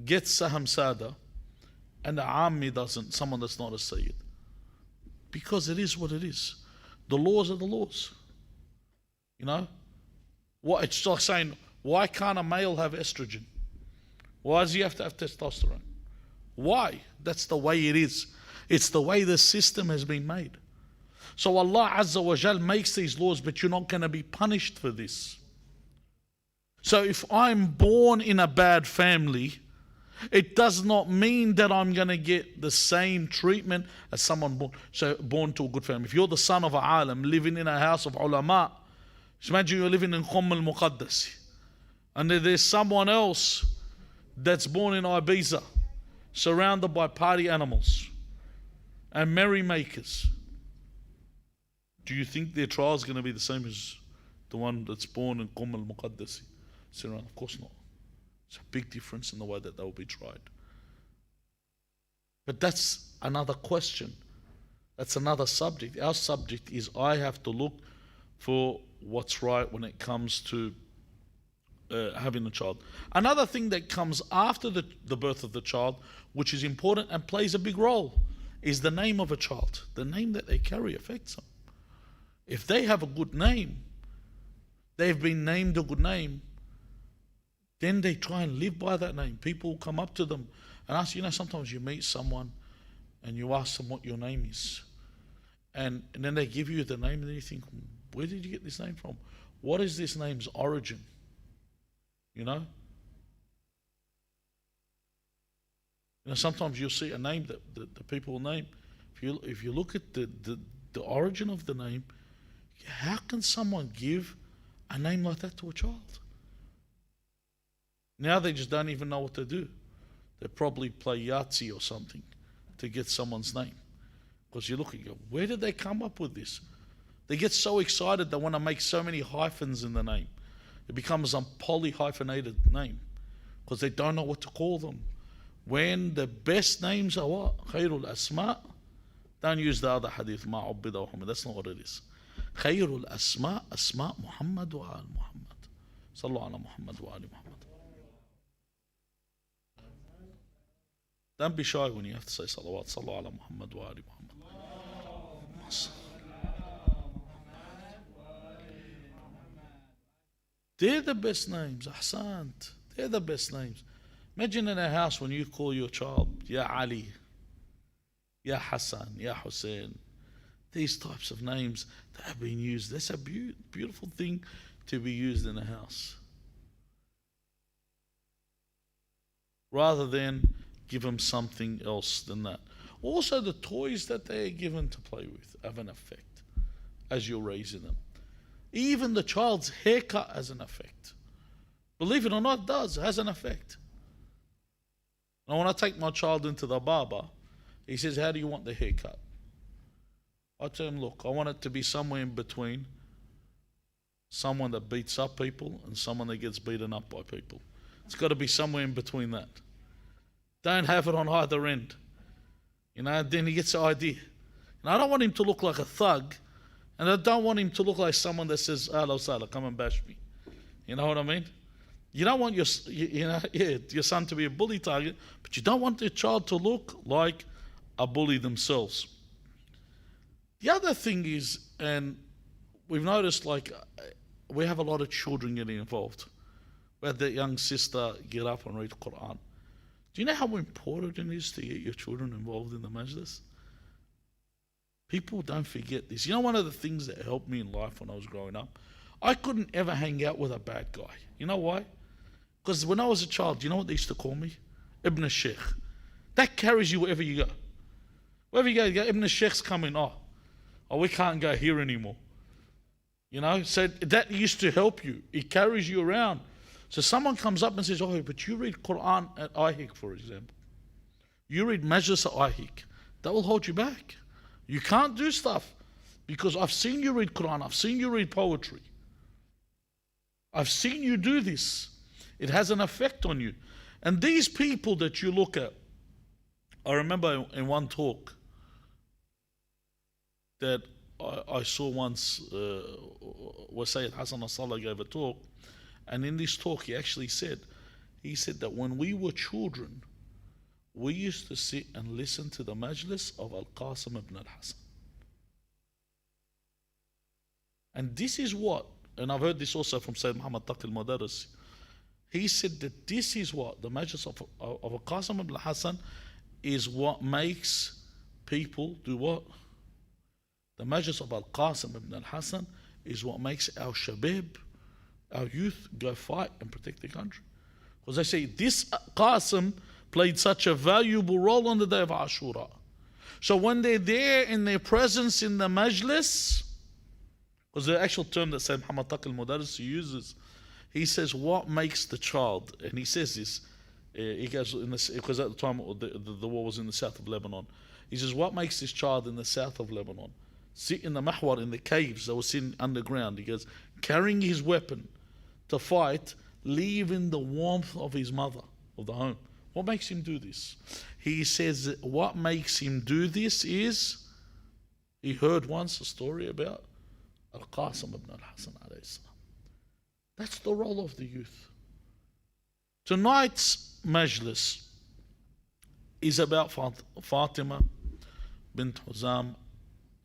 Speaker 1: gets Saham Sada and the Ammi doesn't, someone that's not a Sayyid? Because it is what it is. The laws are the laws. It's like saying, why can't a male have estrogen? Why does he have to have testosterone? Why? That's the way it is. It's the way the system has been made. So Allah Azza wa Jal makes these laws, but you're not going to be punished for this. So if I'm born in a bad family, it does not mean that I'm going to get the same treatment as someone born to a good family. If you're the son of a alim living in a house of ulama, imagine you're living in Ummul Baneen, and there's someone else that's born in Ibiza, surrounded by party animals and merrymakers. Do you think their trial is going to be the same as the one that's born in Ummul Muqaddasi? Of course not. It's a big difference in the way that they will be tried. But that's another question. That's another subject. Our subject is I have to look for what's right when it comes to having a child. Another thing that comes after the birth of the child, which is important and plays a big role, is the name of a child. The name that they carry affects them. If they have a good name, they've been named a good name, then they try and live by that name. People come up to them and ask, sometimes you meet someone and you ask them what your name is. And then they give you the name and then you think, where did you get this name from? What is this name's origin? Sometimes you'll see a name that the people name. If you look at the origin of the name, how can someone give a name like that to a child? Now they just don't even know what to do. They probably play Yahtzee or something to get someone's name. Because you look and go, where did they come up with this? They get so excited they want to make so many hyphens in the name. It becomes a polyhyphenated name because they don't know what to call them. When the best names are what? Khairul Asma. Don't use the other hadith, Ma Ubbida wa Muhammad. That's not what it is. Khairul Asma, Asma Muhammad wa Al Muhammad. Sallu ala Muhammad wa Ali Muhammad. Don't be shy when you have to say salawat. Sallu ala Muhammad wa Ali Muhammad. They're the best names, Ahsant. They're the best names. Imagine in a house when you call your child, Ya Ali, Ya Hassan, Ya Hussein. These types of names that have been used. That's a beautiful thing to be used in a house. Rather than give them something else than that. Also, the toys that they are given to play with have an effect as you're raising them. Even the child's haircut has an effect. Believe it or not, it does. It has an effect. And when I take my child into the barber, he says, how do you want the haircut? I tell him, look, I want it to be somewhere in between someone that beats up people and someone that gets beaten up by people. It's got to be somewhere in between that. Don't have it on either end. Then he gets the idea. And I don't want him to look like a thug, and I don't want him to look like someone that says, "Hello, Salah, come and bash me." You know what I mean? You don't want your son to be a bully target, but you don't want your child to look like a bully themselves. The other thing is, and we've noticed, we have a lot of children getting involved. We had that young sister get up and read the Quran. Do you know how important it is to get your children involved in the majlis? People don't forget this. One of the things that helped me in life when I was growing up, I couldn't ever hang out with a bad guy. You know why? Because when I was a child, you know what they used to call me? Ibn al-Sheikh. That carries you wherever you go. Wherever you go, Ibn al-Sheikh's coming. Oh, we can't go here anymore. So that used to help you. It carries you around. So someone comes up and says, oh, but you read Quran at IHIC, for example. You read Majlis at IHIC. That will hold you back. You can't do stuff because I've seen you read Quran. I've seen you read poetry. I've seen you do this. It has an effect on you. And these people that you look at, I remember in one talk that I saw once, where Sayyid Hassan al-Salah gave a talk, and in this talk he actually said that when we were children, we used to sit and listen to the majlis of Al-Qasim ibn al-Hasan. And this is what, and I've heard this also from Sayyid Muhammad Taqi al-Mudarris, he said that this is what, the majlis of Al-Qasim ibn al-Hasan is what makes people do what? The majlis of Al-Qasim ibn al-Hasan is what makes our shabab, our youth, go fight and protect the country. Because they say this Qasim played such a valuable role on the day of Ashura. So when they're there in their presence in the majlis, because the actual term that Sayyid Muhammad Taqi al-Mudarris uses, he says, what makes the child, and he says this, he goes because at the time the war was in the south of Lebanon. He says, what makes this child in the south of Lebanon sit in the mahwar, in the caves that were sitting underground. He goes, carrying his weapon to fight, leaving the warmth of his mother, of the home. What makes him do this? He says what makes him do this is, he heard once a story about Al-Qasim ibn al-Hasan alayhi salam. That's the role of the youth. Tonight's majlis is about Fatima bint Huzam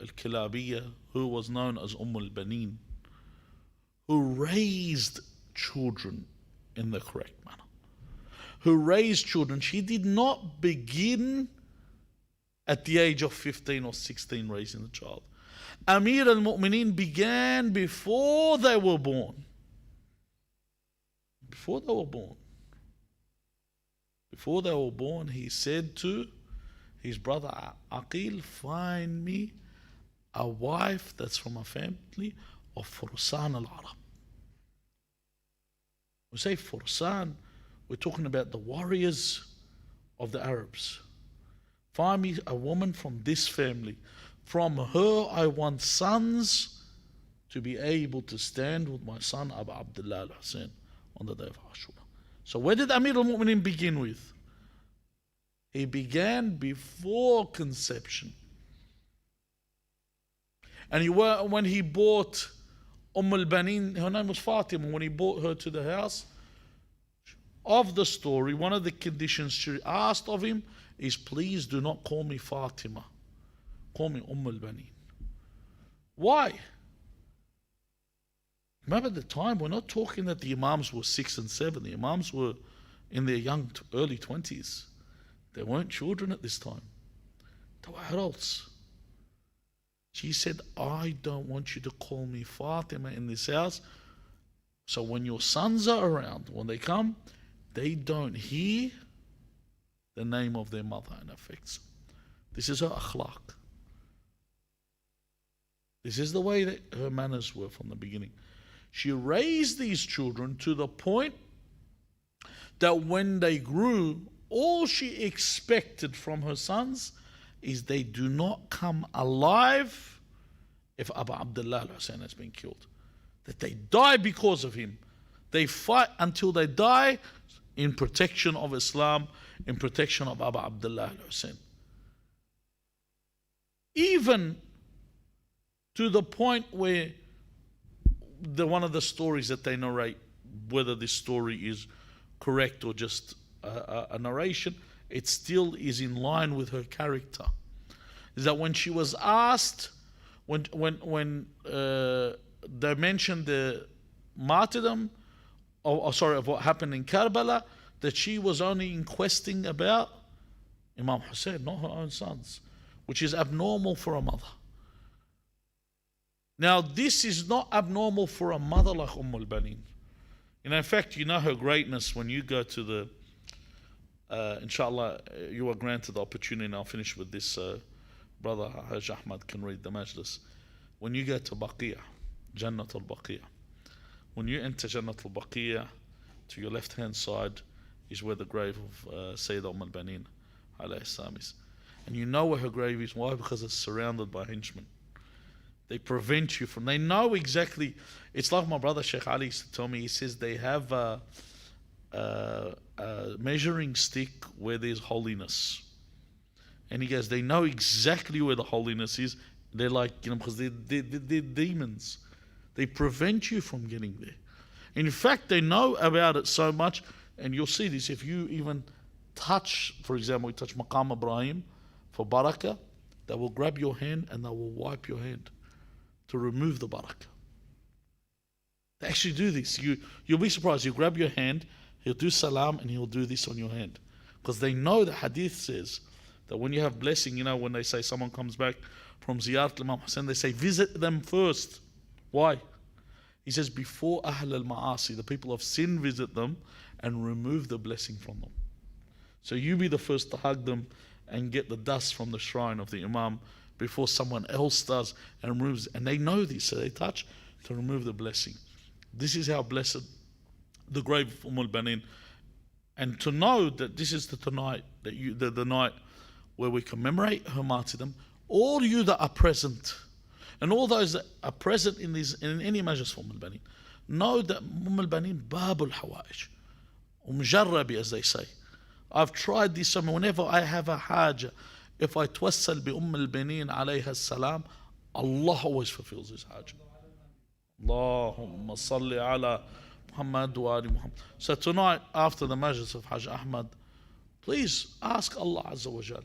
Speaker 1: al-Kilabiyya, who was known as Ummul Baneen, who raised children in the correct manner. Who raised children. She did not begin at the age of 15 or 16 raising a child. Amir al-Mu'mineen began before they were born. Before they were born. Before they were born, he said to his brother Aqil, find me a wife that's from a family of Fursan al-Arab. We say Fursan, we're talking about the warriors of the Arabs. Find me a woman from this family. From her I want sons to be able to stand with my son Abu Abdullah al-Hussein on the day of Ashura. So where did Amir al-Mu'mineen begin with? He began before conception. And when he bought Ummul Baneen, her name was Fatima, when he brought her to the house, of the story, one of the conditions she asked of him is, please do not call me Fatima. Call me Ummul Baneen. Why? Remember at the time, we're not talking that the Imams were 6 and 7. The Imams were in their early 20s. They weren't children at this time. They were adults. She said, I don't want you to call me Fatima in this house. So when your sons are around, when they come, they don't hear the name of their mother and affects them. This is her akhlaq. This is the way that her manners were from the beginning. She raised these children to the point that when they grew, all she expected from her sons is they do not come alive if Abu Abdullah al-Hussein has been killed. That they die because of him. They fight until they die in protection of Islam, in protection of Abu Abdullah al-Hussein. Even to the point where one of the stories that they narrate, whether this story is correct or just a narration, it still is in line with her character. Is that when she was asked, when they mentioned the martyrdom, of what happened in Karbala, that she was only inquesting about Imam Hussein, not her own sons, which is abnormal for a mother. Now, this is not abnormal for a mother like Ummul Baneen. In fact, you know her greatness when you go to the, inshallah, you are granted the opportunity, and I'll finish with this, brother Haj Ahmad can read the majlis. When you go to Baqiyah, Jannat al-Baqiyah, when you enter Jannat al-Baqiyah, to your left-hand side is where the grave of Sayyidah Ummul Baneen alayhi salam is. And you know where her grave is. Why? Because it's surrounded by henchmen. They prevent you from, they know exactly. It's like my brother Sheikh Ali used to tell me, he says they have a measuring stick where there's holiness. And he goes, they know exactly where the holiness is. They're like, because they're demons. They prevent you from getting there. In fact, they know about it so much, and you'll see this, if you even touch, for example, we touch Maqam Ibrahim for barakah, they will grab your hand and they will wipe your hand to remove the barakah. They actually do this. You'll be surprised. You grab your hand, he'll do salam, and he'll do this on your hand. Because they know the hadith says that when you have blessing, when they say someone comes back from Ziyarat Imam Hussein, they say visit them first. Why? He says before Ahl al-Ma'asi, the people of sin, visit them and remove the blessing from them. So you be the first to hug them and get the dust from the shrine of the Imam before someone else does and removes it. And they know this, so they touch to remove the blessing. This is how blessed the grave of Ummul Baneen. And to know that this is the night that the night where we commemorate her martyrdom, all you that are present, And all those that are present in any majlis for Ummul Baneen know that Ummul Baneen babul hawaij. Umjarrabi, as they say. I've tried this whenever I have a haja. If I twassal bi Ummul Baneen alayha salam, Allah always fulfills his haja. Allahumma salli ala Muhammad wa ali Muhammad. So tonight, after the majlis of Hajj Ahmad, please ask Allah Azza wa Jal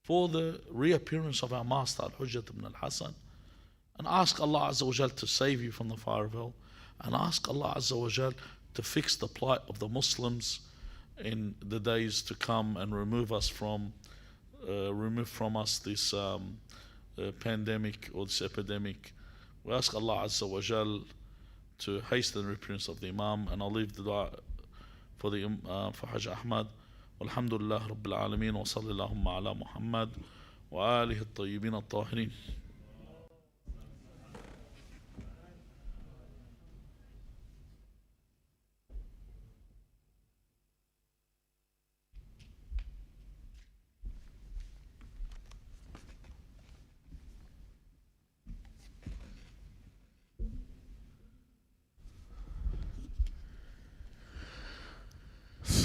Speaker 1: for the reappearance of our master Al-Hujjat ibn al-Hasan, and ask Allah Azza wa Jal to save you from the fire of hell, and ask Allah Azza wa Jal to fix the plight of the Muslims in the days to come, and remove from us this pandemic or this epidemic. We ask Allah Azza wa Jal to hasten the reappearance of the Imam, and I'll leave the dua for Hajj Ahmad. Walhamdulillah Rabbil Alameen, wa sallallahu ala Muhammad wa alihi at-tayyibin at-tahirin.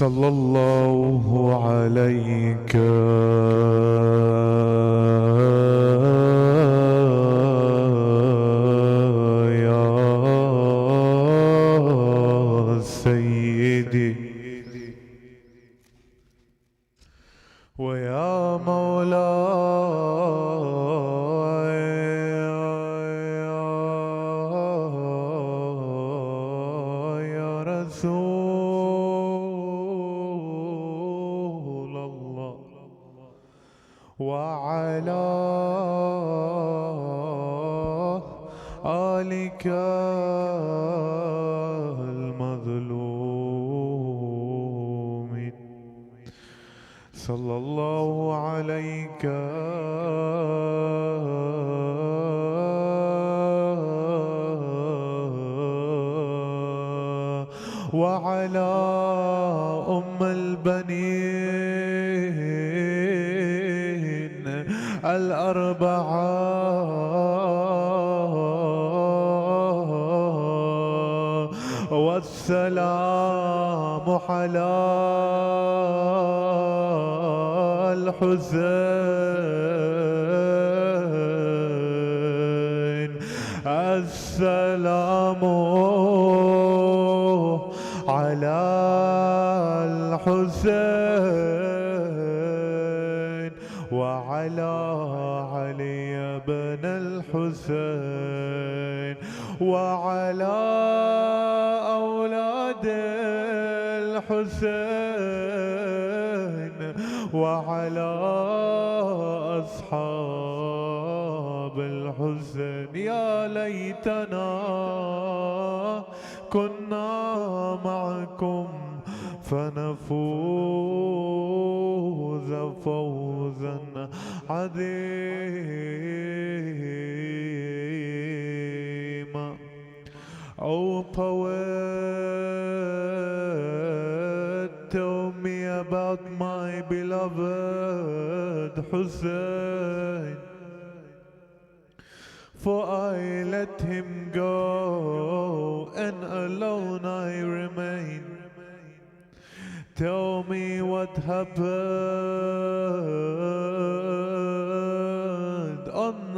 Speaker 4: صلى الله عليك يا سيدي ويا مولاي يا رسول الله وعلى آلك المظلومين صلى الله عليك وعلى أم البنين الأربعة والسلام على الحسين السلام على الحسين وعلى علي بن الحسين وعلى أولاد الحسين وعلى أصحاب الحسين. يا ليتنا كنا معكم فنفوز فوزا عظيما. Oh poet, tell me about my beloved Hussein, for I let him go and alone I remain. Tell me what happened on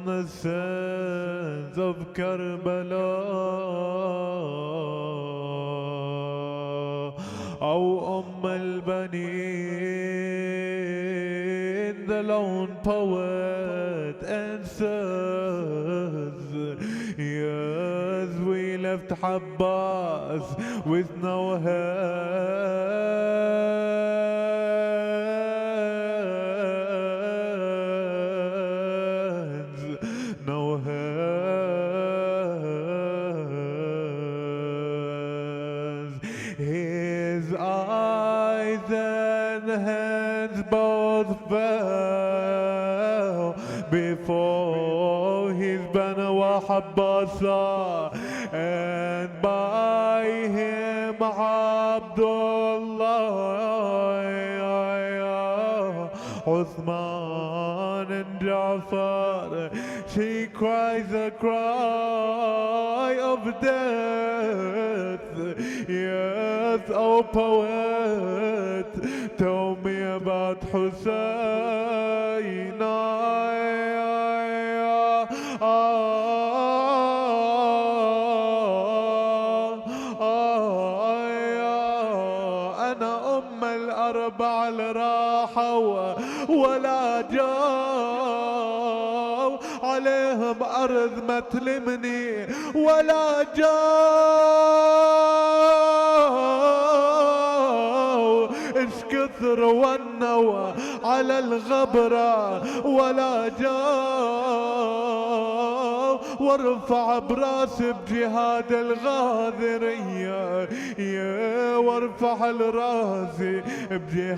Speaker 4: the sands of Karbala. Oh Ummul Baneen, the lone poet answers, yes, we left Abbas with no hands, no hands. His eyes and hands both fell before his banner wa Abbasa, and by him Abdullah Uthman and Ja'far. She cries a cry of death. Yes, oh poet, tell me about Hussein. أنا أم الأربع الراحوا ولا جاو عليهم أرض ما تلمني ولا جاو إش كثر ونوا على الغبرة ولا جاو وارفع براس بجهاد الغاذرية يا وارفع الراس بجهاد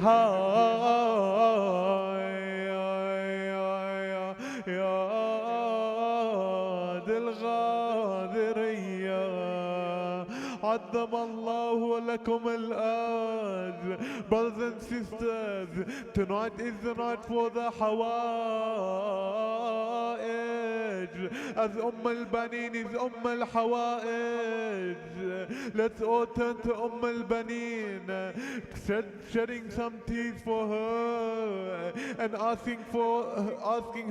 Speaker 4: الغاذرية. عظم الله لكم الأجر. Brothers and sisters, tonight is the night for the حوائج. As Ummul Baneen is Ummul Hawa'ij. Let's all turn to Ummul Baneen, shedding some tears for her and asking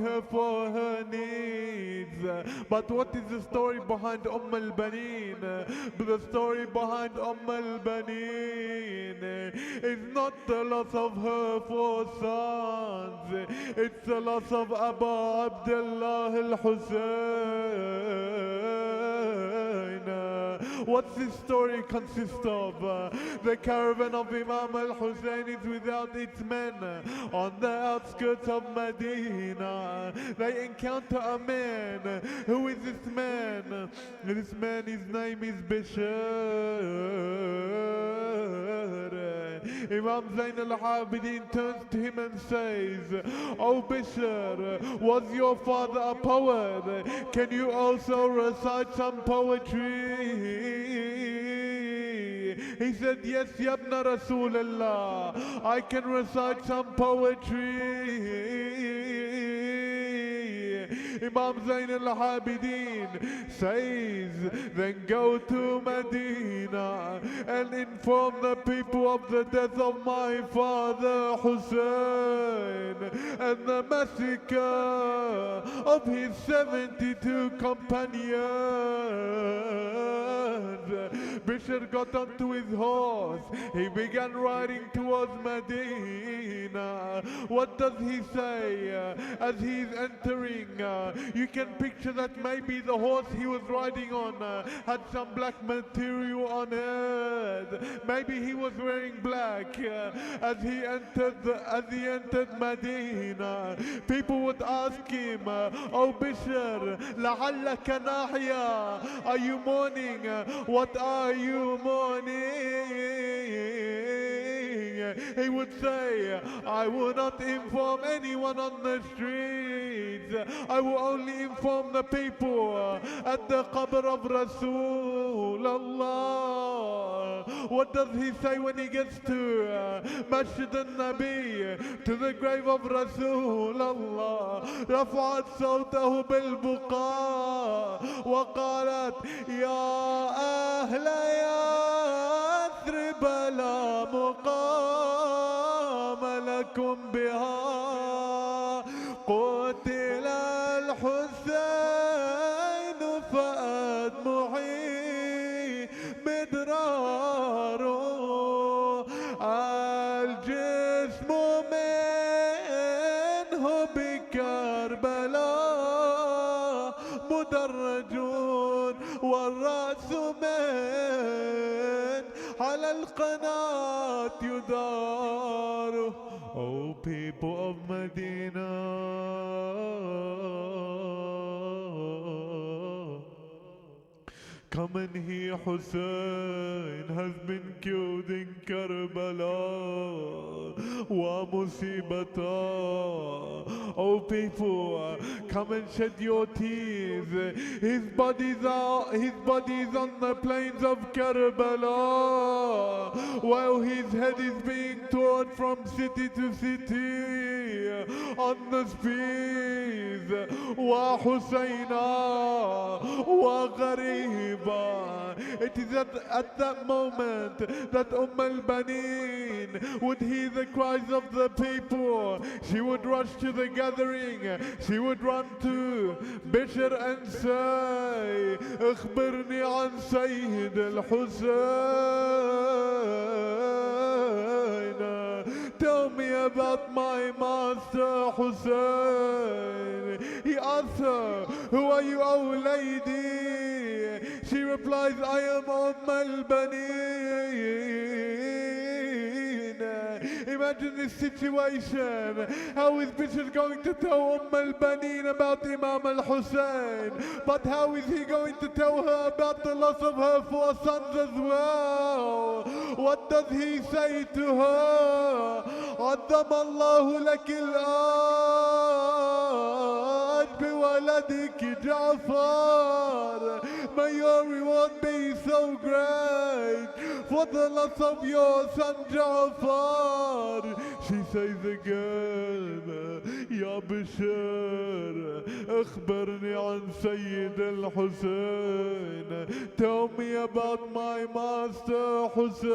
Speaker 4: her for her needs. But what is the story behind Ummul Baneen? The story behind Ummul Baneen is not the loss of her 4 sons, it's the loss of Abu Abdullah al-Hussein. What's this story consist of? The caravan of Imam al-Hussein is without its men on the outskirts of Medina. They encounter a man. Who is this man? This man, his name is Bishr. Imam Zain al-Abidin turns to him and says, "Oh Bishr, was your father a poet? Can you also recite some poetry?" He said, "Yes, Yabna Rasulullah, I can recite some poetry." Imam Zain al-Abidin says, "Then go to Medina and inform the people of the death of my father Hussein and the massacre of his 72 companions." Bishr got onto his horse. He began riding towards Medina. What does he say as he's entering? You can picture that maybe the horse he was riding on had some black material on it. Maybe he was wearing black as he entered Medina. People would ask him, "Oh Bishr, لعلك ناحية, are you mourning? What are you mourning?" He would say, "I will not inform anyone on the streets. I will only inform the people at the qabr of Rasulullah." What does he say when he gets to Masjid al-Nabi, to the grave of Rasulullah? رفعت صوته بالبقاء وقالت يا أهل يثرب لا مقام لكم بها قتل الحسين فأدمعي مدرار الجسم منه بكربلاء مدرج والرأس من على القناة يدار. Oh people of Medina, come and hear Hussein has been killed in Karbala wa musibata. Oh people, come and shed your tears. His body's on the plains of Karbala while his head is being torn from city to city. on this peace. وحسينا وغريبا. It is at that moment that Baneen would hear the cries of the people. She would rush to the gathering. She would run to Bishr and say, اخبرني عن سيد الحسين. Tell me about my master Hussein. He asked her, who are you, O lady? She replies, I am Baneen. Imagine this situation. How is Bishr going to tell Baneen about Imam al-Hussein? But how is he going to tell her about the loss of her 4 sons as well? What does he say to her? عظم الله لك الأجر بولدك جعفر. May your reward be so great for the loss of your son Ja'far. She says again, يا بشر اخبرني عن سيد الحسين. Tell me about my master Hussein.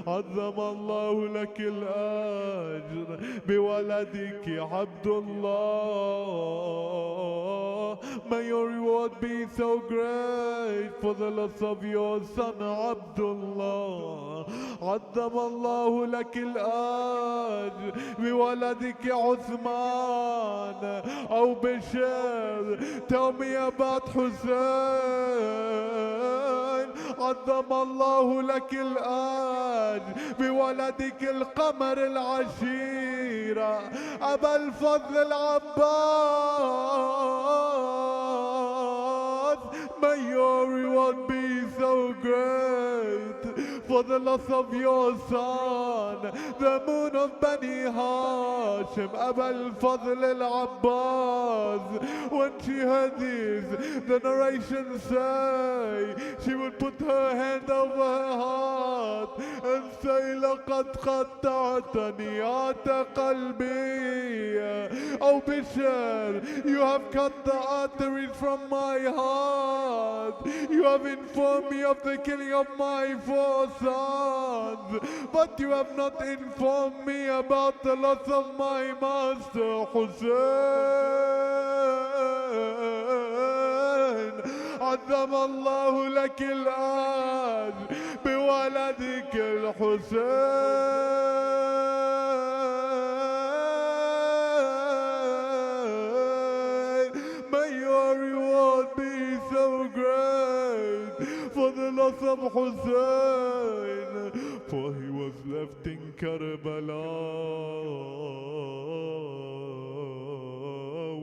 Speaker 4: عظم الله لك الأجر بولدك عبد الله. May your reward be so great for the loss of your son Abdullah. عظم الله لك الأجر بولدك عثمان أو بشر. Tell me about Hussein. عظم الله لك الأجر بولدك القمر العشيرة أبا الفضل العباس. May your reward be so great for the loss of your son, the moon of Bani Hashim, Abul al-Fadl al-Abbas. When she heard this, the narration say, she would put her hand over her heart and say, لَقَدْ قَطَّعْتَ نِيَاتَ قَلْبِي. Oh Bishr, you have cut the arteries from my heart. You have informed me of the killing of my 4 sons, but you have not informed me about the loss of my master Hussein. عظم الله لك الأجر بولدك الحسين. May your reward be so great for the loss of Hussein, for he was left in Karbala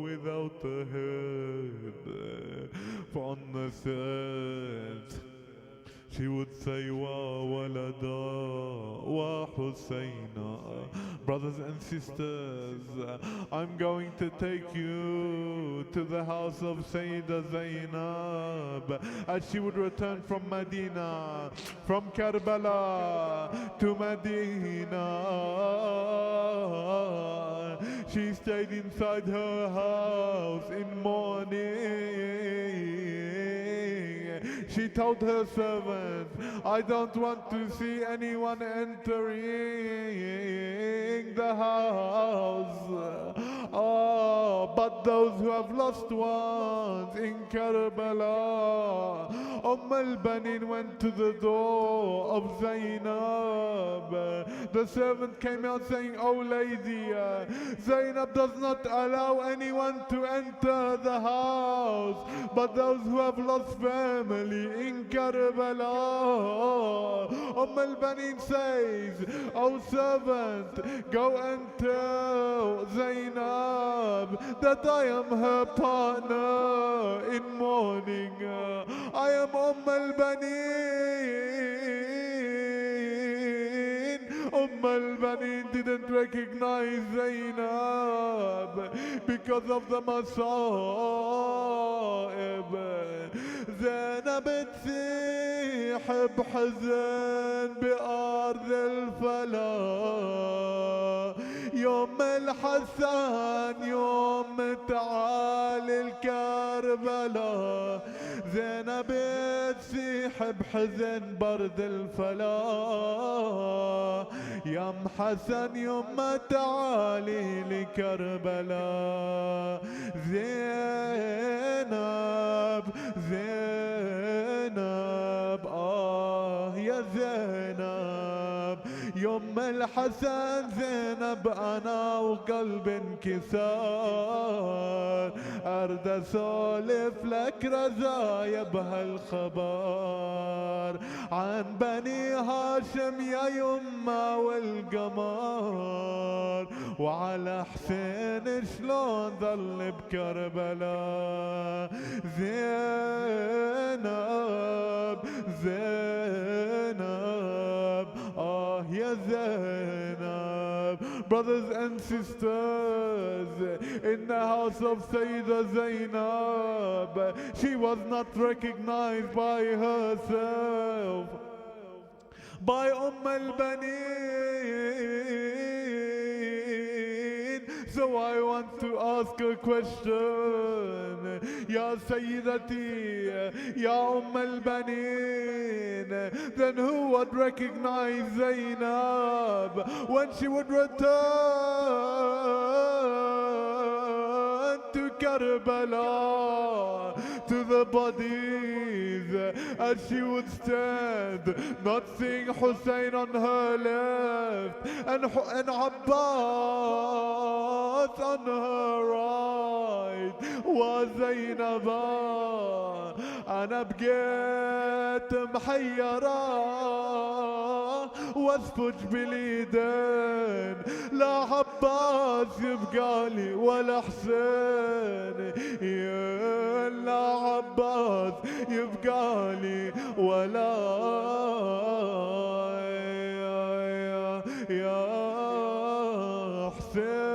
Speaker 4: without a head. For on the 3rd, she would say, Wa walada wa Husayna. Brothers and sisters, I'm going to take you to the house of Sayyidah Zainab as she would return from Medina, from Karbala to Medina. She stayed inside her house in mourning. She told her servants, I don't want to see anyone entering the house. Oh, but those who have lost ones in Karbala. Ummul Baneen went to the door of Zainab. The servant came out saying, oh lady, Zainab does not allow anyone to enter the house, but those who have lost family in Karbala. Ummul Baneen says, oh servant, go and tell Zainab that I am her partner in mourning. I am Ummul Baneen. Ummul Baneen didn't recognize Zainab because of the masa'ib. زينب تسيح بحزن بأرض الفلاح. الحسن يوم تعالي الكربلاء زينب تسيح بحزن برد الفلا يا ام حسن يوم تعالي لكربلاء زينب زينب يا زينب يوم الحسن زينب انا وقلب انكسار ارد اسولف لك رزايا بهالخبر عن بني هاشم يا يما والقمر وعلى حسين شلون ظل بكربلاء زينب زينب يا زينب. Brothers and sisters, in the house of Sayyidah Zainab, she was not recognized by herself, by Ummul Baneen. So I want to ask a question. Ya Sayyidati, Ya Ummul Baneen, then who would recognize Zainab when she would return to Karbala, to the bodies, as she would stand, not seeing Hussein on her left and Abbas on her right, وزينبا أنا بقيت محيرة واسفج باليدين لا عباس يبقالي ولا حسين لا عباس يبقالي ولا يا حسين.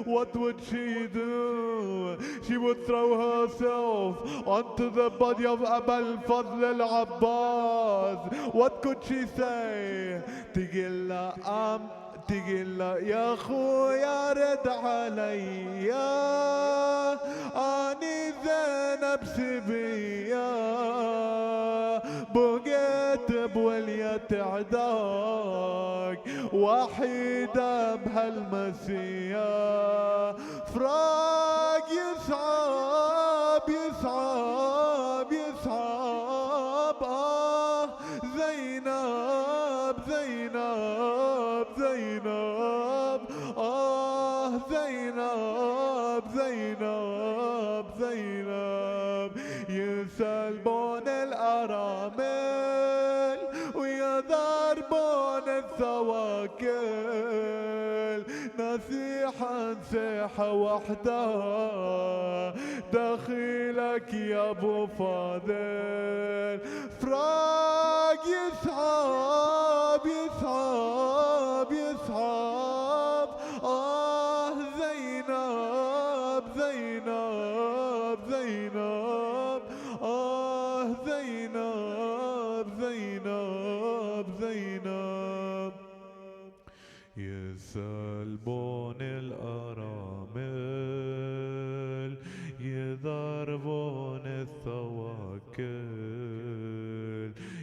Speaker 4: What would she do? She would throw herself onto the body of Abul Fadl al-Abbas. What could she say? تقول يا خويا رد عليا اني زينب سبيا بقيت بولية عداك وحيدة بهالمسيا فراق يصعب يصعب يصعب زينب زينب زينب زينب زينب زينب يسلبون الأرامل ويضربون الثواكل نسيحا نسيحة وحدة دخيلك يا ابو فاضل فراق يصعب يصعب يصعب زينب زينب زينب زينب زينب زينب يسلبون الأرامل يضربون الثواكل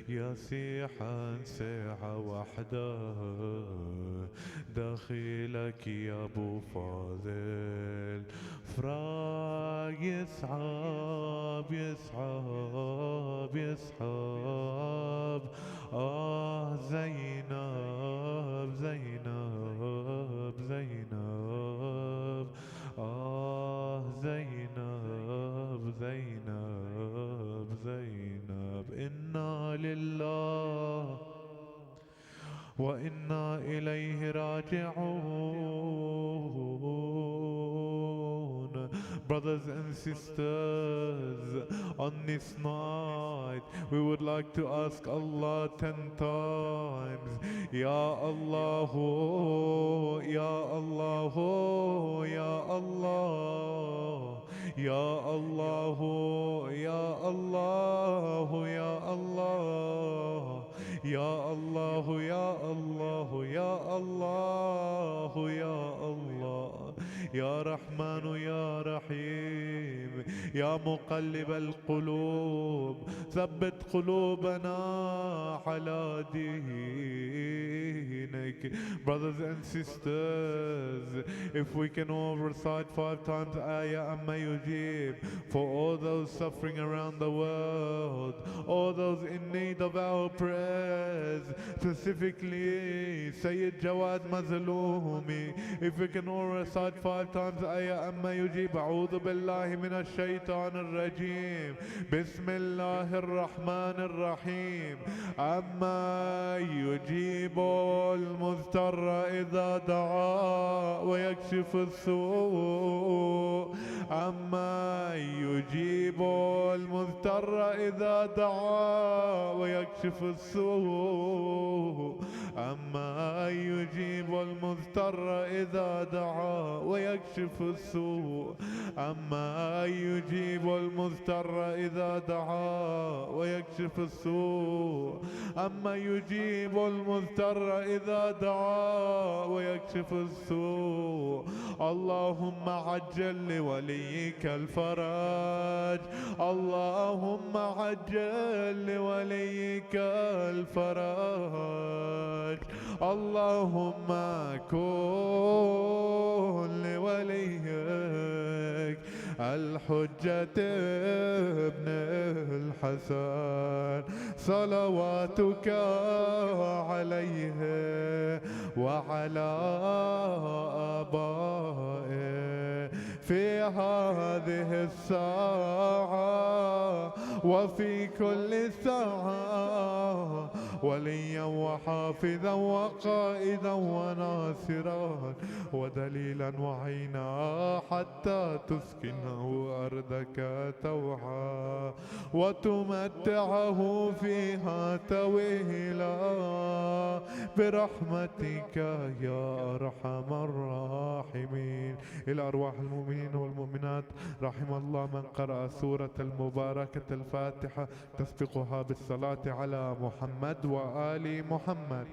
Speaker 4: يسيحا سيحة وحده دخيلك يا ابو فاضل فراق يصعب يصعب يصعب زينب زينب زينب زينب زينب زينب إنا لله وإنا إليه راجعون. Brothers and sisters, on this night we would like to ask Allah 10 times, Ya Allah, Ya Allah, Ya Allah, Ya Allah, Ya Allah, Ya Allah, Ya Allah, Ya Allah, Ya Allah, يا رحمن يا رحيم يا مقلب القلوب ثبت قلوبنا على دينك. Brothers and sisters, if we can all recite 5 times Ayah Amma Yujib for all those suffering around the world, all those in need of our prayers, specifically Sayyid Jawad Mazlumi, if we can all recite 5 times Ayah Amma Yujib, A'udhu Billahi Minash Shaitanir Rajim, Bismillahir Rahmanir Rahim, Amma Yujibul Muztarra Idha Da'a wa Yakshifu Su', Amma Yujibul Muztarra Idha Da'a wa Yakshifu Su', Amma Yujibul Muztarra Idha Da'a wa Yakshifu Su', Amma Yujibul Muztarra Idha Da'a wa Yakshifu Su', Amma Yujibul Muztarra Idha Da'a wa Yakshifu Su'. Allahumma ajjal li waliyika al-faraj, Allahumma ajjal li waliyika al-faraj, Allahumma kun li waliyik الحجة ابن الحسن صلواتك عليه وعلى آبائه في هذه الساعة وفي كل ساعة وليا وحافظا وقائدا وناصرا ودليلا وعينا حتى تسكنه أرضك توعا وتمتعه فيها طويلا برحمتك يا أرحم الراحمين. إلى أرواح المؤمنين والمؤمنات رحم الله من قرأ سورة المباركة الفاتحة تسبقها بالصلاة على محمد وآل محمد.